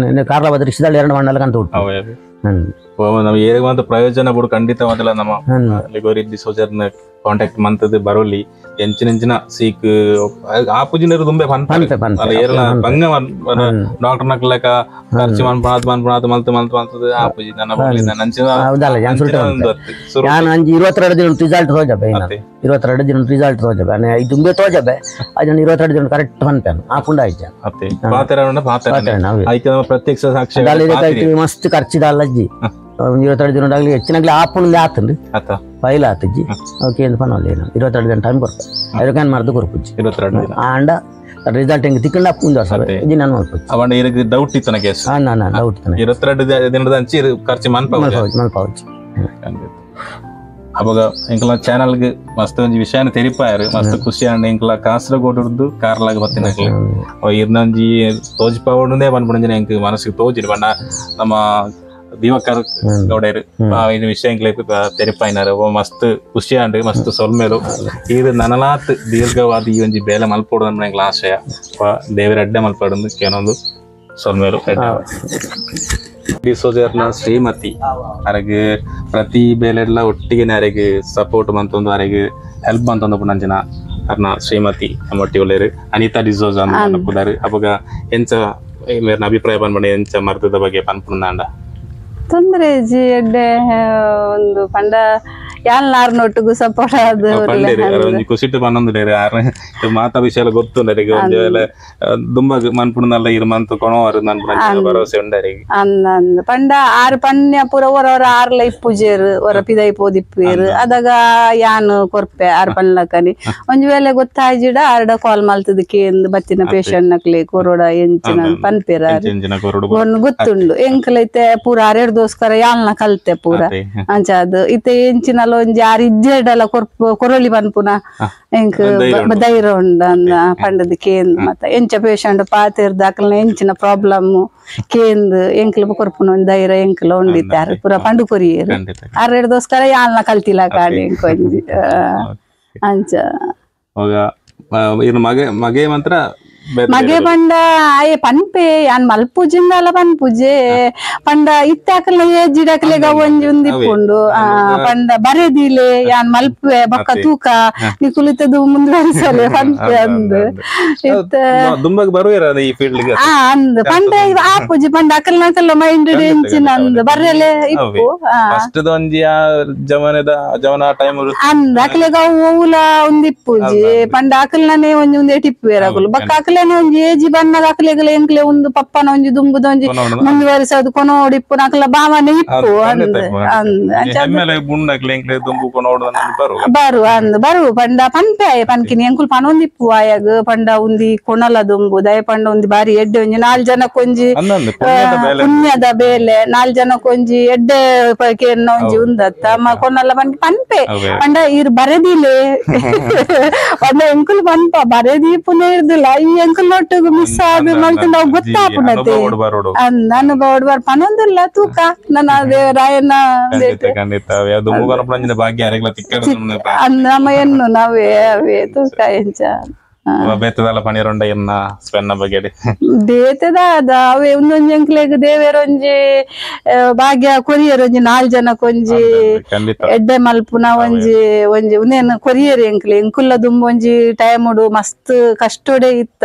ಕಾರ್ಲ ಬದ ರಿಕ್ಷದಲ್ಲಿ 2 ಪಂಡಾಲ ಕಂತ ಉಂಟು ನಾವು ಏರಿಗ ಪ್ರಯೋಜನ ಬಿಡು ಖಂಡಿತ ಮೊದಲ ನಮ್ಮ ಲಿಗೋರಿ ಡಿಸೋಜರ್ನ ಕಾಂಟ್ಯಾಕ್ಟ್ ಮಂತದ ಬರೋಲಿ ಎಂಚಿನ ಸೀಕ್ ಆಪುಜಿನರು ತುಂಬೆ ಬಂಗ ಡಾಕ್ಟರ್ ನಕ್ಲಕ ಖರ್ಚು ಮನ್ಪುಣಾತ್ ಮಲ್ತದ ಆಪುಜಿ ನನ್ನ 22 ದಿನ ರಿಸಲ್ಟ್ ತೋಜಬೆ 22 ದಿನ ರಿಸಲ್ಟ್ ತೋಜಬೆ ಇದು ತುಂಬೆ ತೋಜಬೆ ಅದನ್ನ 22 ದಿನ ಕರೆಕ್ಟ್ ಬಂಪೆ ಆಪುಂಡ ಆಯ್ತು ಪ್ರತ್ಯಕ್ಷ ಸಾಕ್ಷಿ ಮಸ್ತ್ ಖರ್ಚಿದಲ್ಲಜ್ಜಿ 22 ದಿನದಾಗ್ಲಿ ಹೆಚ್ಚಿನಾಗ್ಲಿ ಆಪುಂಡ್ ಆತಂದು ಫೈಲ್ ಆತಜ್ಜಿ ಓಕೆ ಅಂತ ಪನವಲ್ಲ ಏನು 22 ದಿನ ಟೈಮ್ ಕೊಡ್ತಾರೆ ಅದಕ್ಕೆ ಮರ್ದು ಕೊರ್ಪುಜ್ಜಿ 22 ಆಂಡ ರಿಸಲ್ಟ್ ಹೆಂಗೆ ತಿಕ್ಕಂಡ ಮುಂದೆ ಇದು ನಾನು ಮಾಡ್ಬೋದು ಅವನ ಇದಕ್ಕೆ ಡೌಟ್ ಇತ್ತನ ಕೇಸ್ ನಾನು ಡೌಟ್ ಇತ್ತನ 22 ದಿನದ ಅಂಚಿ ಖರ್ಚು ಮನ್ಪಾವಚ್ಚಿ ಅವಾಗ ಎಂಕಲ ಚಾನಲ್ಗೆ ಮಸ್ತ್ ಒಂಜಿ ವಿಷಯನ ತೆರಿಪಾಯರು ಮಸ್ತ್ ಖುಷಿ ಅಂಡ್ ಎಂಕಲ ಕಾಸರಗೋಡು ಕಾರ್ಲಾಗ ಬತ್ತಿನ ಇರ್ನಂಜಿ ತೋಜಿಪಾವಡೇ ಬಂದ್ಬಿಡಂಜನೆ ಎಂಕ್ ಮನಸ್ಸಿಗೆ ತೋಜಿರು ಬಣ್ಣ ನಮ್ಮ ದಿವಾಕರ್ ಗೌಡರು ಇದು ವಿಷಯ ತೆರಿಪಾಯಿನಾರು ಮಸ್ತ್ ಖುಷಿ ಅಂಡ್ ಮಸ್ತ್ ಸೊಲ್ಮೇಲು ಇದು ನನಲಾತ್ ದೀರ್ಘವಾದ ಈ ಒಂಜಿ ಬೇಲೆ ಮಲ್ಪೋಡು ನಂಗೆ ಆಶಯ ದೇವರ ಅಡ್ಡೆ ಮಲ್ಪಾಡು ಕೆಲವೊಂದು ಸೊಲ್ಮೇಲು ಡಿಸೋಜರ್ನ ಶ್ರೀಮತಿ ಅರಗೆ ಪ್ರತಿ ಬೇಲೆಲ್ಲ ಒಟ್ಟಿಗೆ ಅರೆಗೆ ಸಪೋರ್ಟ್ ಬಂತೊಂದು ಅರೆಗೆ ಹೆಲ್ಪ್ ಬಂತೊಂದು ನಂಜನ ಅರ್ನ ಶ್ರೀಮತಿ ಒಟ್ಟಿ ಒಳ್ಳೆಯರು ಅನಿತಾ ಡಿಸೋಜ ಅಂತ ಅವಾಗ ಎಂಚ ಅಭಿಪ್ರಾಯ ಬಂದ್ಬಂಡ ಎಂಚ ಮರ್ದದ ಬಗ್ಗೆ ಪನ್ಪುಂದಾಂಡ ತೊಂದರೆ ಜಿ ಎಡ್ಡೆ ಒಂದು ಪಂಡ ಯಾಲ್ನಾರ್ನೊಟ್ಟಿಗೂ ಸಪೋರ್ಟ್ ಒಂಜಿ ಕುಸಿಟ್ಟು ಪನ್ನೊಂದುಲ್ಲೇರು ಮಾತ ವಿಷಯ ಗೊತ್ತುಂಡರಿಗೆ ಒಂಜಿ ವೇಳೆ ದುಂಬ ಮನ್ಪುಣಲ್ಲ ಇರು ಮಂತ್ ಕೊಣೋವರು ನನ್ಪುಣ ಭರವಸೆ ಉಂಡರಿಗೆ ಅಂದ ಪಂಡ ಆರು ಪನ್ಯ ಪೂರ ಒರ ಆರ್ಲ ಇಪ್ಪುಜೇರು ಒರ ಪಿದೈ ಪೋದಿಪ್ಪೇರು ಅದಾಗ ಯಾನ್ ಕೊರ್ಪೆ ಆರು ಪನ್ಲಕನಿ ಒಂಜಿ ವೇಳೆ ಗೊತ್ತಾಯ್ಜಿಡ ಆರ್ಡ ಕಾಲ್ ಮಲ್ತದ ಕೇಂದ್ ಬತ್ತಿನ ಪೇಷಂಟ್ ನಕ್ಲೆ ಕೊರೋಡ ಎಂಚಿನ ಪನ್ಪೇರ ಗೊತ್ತುಂಡು ಎಂಕ್ಲೈತೆ ಪೂರ 6 ದೋಸ್ಕರ ಯಾಲ್ನ ಕಲ್ತೆ ಪೂರ ಅಂಚಾದ್ ಇತ್ತೆ ಎಂಚಿನಲ್ಲ ಒಂಜಿ 6 ಇಜ್ಜೆಡಲ ಕೊರೊಲಿ ಪನ್ಪುನ ಎಂಕ್ ಧೈರ್ಯ ಉಂಡ ಪಂಡದ ಕೇಂದ್ ಮತ್ತ ಎಂಚ ಪೇಷಂಟ್ ಪಾತಿರ್ದ ಅಕ್ಲನ ಎಂಚಿನ ಪ್ರಾಬ್ಲಮ್ ಕೇಂದ್ ಎಂಕ್ಲ ಕೊರ್ಪುನ ಒಂದ್ ಧೈರ್ಯ ಎಂಕ್ಲ ಉಂಡಿದ್ದಾರೆ ಪೂರ ಪಂಡು ಕೊರಿಯರು 6 ದೋಸ್ಕರ ಯಾಲ್ನ ಕಲ್ತಿಲ್ಲ ಕಾಡಿ ಎಂಕೊಂಜಿ ಅಂಚ ಮಗೆ ಮಾತ್ರ ಮಗೆ ಪಂಡ ಆಯೆ ಪನ್ಪೆ ಯಾನ್ ಮಲ್ಪುಜಿಂದಲ ಪನ್ಪುಜೆ ಪಂಡ ಇತ್ತಾಕಲ ಏಜಿಡಕ್ಲೆಗ ಒಂಜಿ ಉಂದಿಪ್ಪುಂಡು ಪಂಡ ಬರೆದಿಲೆ ಯಾನ್ ಮಲ್ಪೆ ಬೊಕ್ಕ ತೂಕ ನಿಕುಲಿತದು ಮುಂದುವರಿಸಲೆ ಪನ್ಪೆ ಅಂದ್ ಇತ್ತ ಅಂದ್ ಪಂಡ ಆಪುಜಿ ಪಂಡ ಅಕಲ್ನಕಲ್ಲ ಮೈಂಡ್ ಎಂಚಿನ ಅಂದ್ ಬರ್ರೆಲೆ ಇಪ್ಪು ಅಂದ್ ಅಕಲೆಗ ಓವುಲ ಉಂದಿಪ್ಪುಜಿ ಪಂಡ ಅಕಲ್ನನೆ ಒಂಜಿ ಉಂದೆ ಟಿಪ್ಪುವೆರಗುಲು ಬೊಕ್ಕ ಒಂಜಿ ಏಜಿ ಬಣ್ಣದ ಅಕಲೆಗಲ ಎಂಕ್ಲೆ ಒಂದು ಪಪ್ಪನ ಒಂಜಿ ದುಂಬುದೊಂಜಿ ಮುಂದುವರಿಸೋದು ಕೊನೋಡಿಪ್ಪು ನಕಲ ಭಾವನೆ ಇಪ್ಪು ಬರು ಅಂದ್ ಬರು ಪಂಡ ಪನ್ಪೆ ಆಯ ಪನ್ಕಿನಿ ಎಂಕುಲ್ ಪನೊಂದಿಪ್ಪು ಆಯಾಗ ಪಂಡ ಉಂದಿ ಕೊನಲ ದುಂಬು ದಯ ಪಂಡ ಒಂದಿ ಬಾರಿ ಎಡ್ಡೆ ಒಂಜಿ 4 ಜನಕ್ಕೊಂಜಿ ಪುಣ್ಯದ ಬೇಲೆ 4 ಜನಕ್ಕೊಂಜಿ ಎಡ್ಡೆ ಕೇನ್ನ ಒಂಜಿ ಉಂದತ್ತ ಕೊನಲ ಪನ್ಕಿ ಪನ್ಪೆ ಪಂಡ ಇರ್ ಬರೆದಿಲೆ ಪಂಡ ಎಂಕುಲ್ ಪನ್ಪ ಬರೆದೀಪುನೇ ಇರ್ದಿಲ್ಲ ಈ ಎಂಕಲ್ ನೊಟ್ಟಿಗೂ ಮಿಸ್ ಆದ ಮಲ್ತು ನಾವು ಗೊತ್ತಾಪುನತೆ ಅನುಭವ ಬಾರ್ ಪನೊಂದಿಲ್ಲ ತೂಕ ನನ್ನ ದೇವರಾಯನ ನಮ್ಮ ಎನ್ನು ನಾವೇ ಅವೇ ತೂಕ ಎಂಚ ಬೇತದಲ್ಲ ಪಣಿರೊಂಡ ಎನ್ನ ಸ್ಪೆನ್ನ ಬಗೆಡೆ ಬೇತದ ಅದ ಅವೇ ಒಂದೊಂಜಿ ಎಂಕ್ಲೆಗ್ ದೇವೇರೊಂಜಿ ಭಾಗ್ಯ ಕೊರಿಯರೊಂಜಿ 4 ಜನಕ್ಕೊಂಜಿ ಎಡ್ಡೆ ಮಲ್ಪುನ ಒಂಜಿ ಉನೇನು ಕೊರಿಯರ್ ಎಂಕ್ಲೆ ಎಂಕುಲ್ಲ ದುಂಬೊಂಜಿ ಟೈಮುಡು ಮಸ್ತ್ ಕಷ್ಟೊಡೆ ಇತ್ತ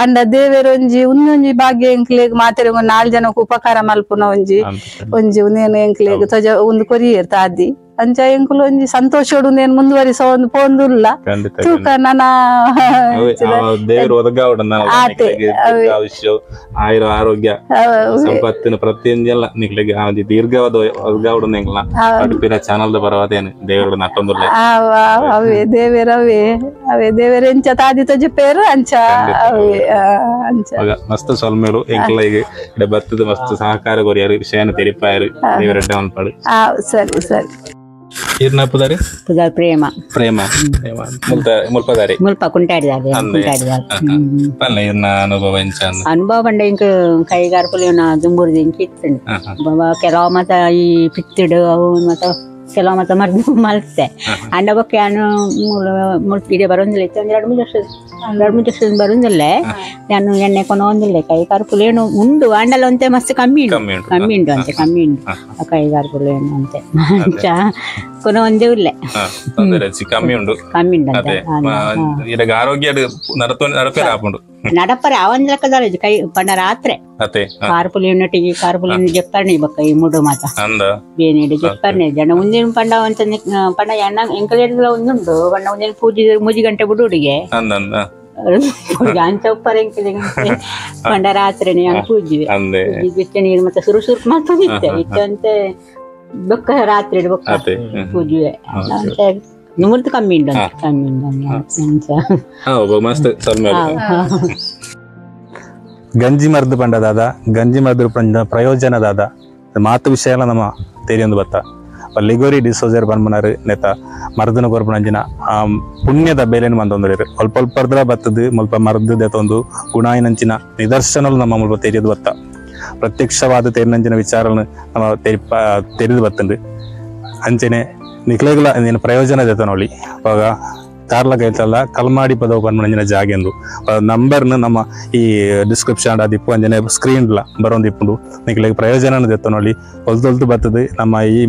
ಅಂಡ ದೇವೇರೊಂಜಿ ಒಂದೊಂಜಿ ಭಾಗ್ಯ ಎಂಕ್ಲೆಗ್ ಮಾತೆರೆ 4 ಜನಕ್ಕೆ ಉಪಕಾರ ಮಲ್ಪುನ ಒಂಜಿ ಉನೇನು ಎಂಕ್ಲೆಗ್ ತೊಜ ಒಂದು ಕೊರಿಯರ್ ತಾದಿ ಅಂಚ ಎಂಕುಲು ಒಂಜಿ ಸಂತೋಷಡು ನೇನು ಮುಂದುವರಿಸೋ ಒಂದು ಪೋಂದುಲ್ಲ ತೂಕ ನನ್ನ ಆಯುರ ಆರೋಗ್ಯ ಸಂಪತ್ತಿನ ಪ್ರತಿಯೊಂದೆಲ್ಲ ನಿಕ್ಲೆಗೆ ದೀರ್ಘವಾದ ಒದಗಾವಡ ಚಾನಲ್ ಬರವಾದೇನು ದೇವರು ನಟ್ಟೊಂದುಲ್ಲ ಅವೇ ದೇವರವೇ ಅವೇ ದೇವರ ಎಂಚ ತಾದಿ ತೊಜ ಪೇರು ಅಂಚ ಅವೇ ಅಂಚ ಮಸ್ತ್ ಸೊಲ್ಮೇಲು ಎಂಕ್ಲೆಗೆ ಇಡ ಬತ್ತದ ಮಸ್ತ್ ಸಹಕಾರ ಕೊರಿಯಾರು ವಿಷಯನ ತೆರಿಪಾಯರು ದೇವರಡ್ಡೆ ಅನ್ಪಾಡು ಸರಿ ಸರಿ ಪುದಾರಿ ಪ್ರೇಮ ಪ್ರೇಮ ಮುಲ್ಪದಾರಿ ಮುಲ್ಪ ಕುಂಟಾಡಿದಾರೆ ಅನುಭವ ಅನುಭವ ಬಂಡ ಇಂಕ ಕೈಗಾರಿಕೆ ದುಂಬೂರ್ದು ಇಂಕ ಇತ್ತು ಕೆಲವು ಮತ ಈ ಪಿತ್ತಿಡು ಅವು ಮತ್ತ ಕೆಲವು ಮತ ಮರ್ದು ಮಲ್ತೆ ಅಂಡ ಬೊಕ್ಕೆ ನಾನು ಮುಲ್ಪಿಡೆ ಬರೋದಿಲ್ಲ ಇತ್ತು ಒಂದು 2-3 ವರ್ಷದ ಬರೋದಿಲ್ಲ ನಾನು ಎಣ್ಣೆ ಕೊನೊಂದಿಲ್ಲ ಕೈಗಾರಿಕೆ ಏನು ಉಂಡು ಅಂಡಲ್ಲ ಅಂತೆ ಮಸ್ತ್ ಕಮ್ಮಿ ಉಂಟು ಅಂತೆ ಕಮ್ಮಿ ಉಂಟು ಕೈಗಾರಿಕೆ ಏನು ಅಂತೆ ಕೊನ ಒಂದೇ ಇಲ್ಲ ಕಮ್ಮಿ ಉಂಟು ಆರೋಗ್ಯ ನಡಪರೆ ಅವಂದ್ ಲೆಕ್ಕದಾರ ಕೈ ಪಂಡ ರಾತ್ರೆ ಕಾರ್ಪುಲಿನೊಟ್ಟಿಗೆ ಕಾರ್ಪುಲಿನ ಜಪ್ಪರ್ನೆ ಬಕ್ಕ ಈ ಮೂಡು ಮಾತ ಬೇನೆಡೆ ಜಪ್ಪರ್ನೆ ಜನ ಮುಂದಿನ ಪಂಡ ಅಂತ ಪಂಡ ಎಣ್ಣ ಎಂಕಲೇರಿಗಳ ಒಂದುಂಟು ಪಂಡ ಒಂದಿನ ಪೂಜೆ ಮೂಜಿ ಗಂಟೆ ಬಿಡುಡಿಗೆ ಅಂಚ ಉಪ್ಪರ ಎಂಕಲಿ ಪಂಡ ರಾತ್ರಿನೇ ಪೂಜೆ ಬಿಚ್ಚ ನೀರು ಮತ್ತೆ ಸುರು ಸುರು ಮಾಡ್ಕೊಂಡಿತ್ತೆ ಇತ್ತಂತೆ ಬೊಕ್ಕ ರಾತ್ರಿ ಬೊಕ್ಕ ಪೂಜೆ ನಿಮ್ಮದು ಕಮ್ಮಿ ಗಂಜಿ ಮರ್ದು ಪಂಡದಾದ ಗಂಜಿ ಮರ್ದು ಪ್ರಯೋಜನದಾದ ಮಾತು ವಿಷಯ ಎಲ್ಲ ನಮ್ಮ ತೆರಿಯೊಂದು ಬತ್ತ ಲಿಗೋರಿ ಡಿಸೋಜರ್ ಬಂದ್ಬನಾರು ನೆತ ಮರ್ದನ ಕೊರ್ಪಣಂಜಿನ ಪುಣ್ಯದ ಬೇಲೆನು ಬಂದೊಂದಿರು ಅಲ್ಪರ್ದ್ರ ಬತ್ತದು ಮುಲ್ಪ ಮರ್ದದ ಒಂದು ಗುಣಾಯಿನಂಚಿನ ನಿದರ್ಶನಲು ನಮ್ಮ ಮುಲ್ಪ ತೆರಿಯೋದು ಬತ್ತ ಪ್ರತ್ಯಕ್ಷವಾದ ತೇರಿನಂಚಿನ ವಿಚಾರಗಳನ್ನು ನಮ್ಮ ತೆರೆದು ಬತ್ತಂದು ಅಂಚೆನೆ ನಿಕ್ಲೆಗ್ಲ ನೀನು ಪ್ರಯೋಜನ ದೇತ ನೋಡಿ ಅವಾಗ ಕಾರ್ಲ ಕೈತಲ್ಲ ಕಲ್ಮಾಡಿ ಪದವು ಬಂದ್ಮಂಜಿನ ಜಾಗೆಂದು ನಂಬರ್ನ ನಮ್ಮ ಈ ಡಿಸ್ಕ್ರಿಪ್ಷನ್ ಅದಿಪ್ಪು ಅಂಜನೆ ಸ್ಕ್ರೀನ್ಲ ಬರೋಂದಿಪ್ಪುಂಡು ನಿಕ್ಲೆಗ್ ಪ್ರಯೋಜನ ದೇತ ನೋಡಿ ಹೊಲ್ತೊಲ್ತು ಬರ್ತದೆ ನಮ್ಮ ಈ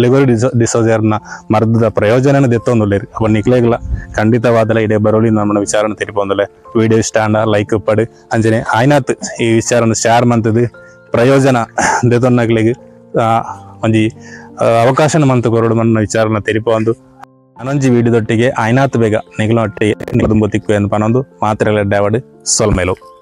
ಲಿಗೋರಿ ಡಿಸೋಜರ್ನ ಮರ್ದದ ಪ್ರಯೋಜನ ದೆತ್ತೊಂದುಲ್ಲೇರಿ ಅಪ್ಪ ನಿಕ್ಲೆಗ್ಲ ಖಂಡಿತವಾದಲ ಇಡೇ ಬರೋಲಿ ನಮ್ಮ ವಿಚಾರನ ತಿರುಪೊಂದಲೆ ವಿಡಿಯೋ ಇಷ್ಟ ಅಂಡ ಲೈಕ್ ಪಡು ಅಂಜನೆ ಆಯ್ನಾತ್ ಈ ವಿಚಾರನ ಶೇರ್ ಮಂತದು ಪ್ರಯೋಜನ ದೆತೊನ್ನಕ್ಲೆಗ್ ಒಂಜಿ ಅವಕಾಶನ ಮಂತು ಕೊರಡು ಮನ್ನ ವಿಚಾರನ ತೆರಿಪೊಂದು ಅನೊಂಜಿ ವಿಡಿಯೋದೊಟ್ಟಿಗೆ ಆಯ್ನಾತ್ ಬೇಗ ನಿಗಲೊಟ್ಟಿಗೆ ನಿಗದುಂಬ ತಿಕ್ಕು ಎಂದು ಪನೊಂದು ಮಾತ್ರೆಗಳ ಡ್ಯಾವಡ್ ಸೊಲ್ಮೇಲು.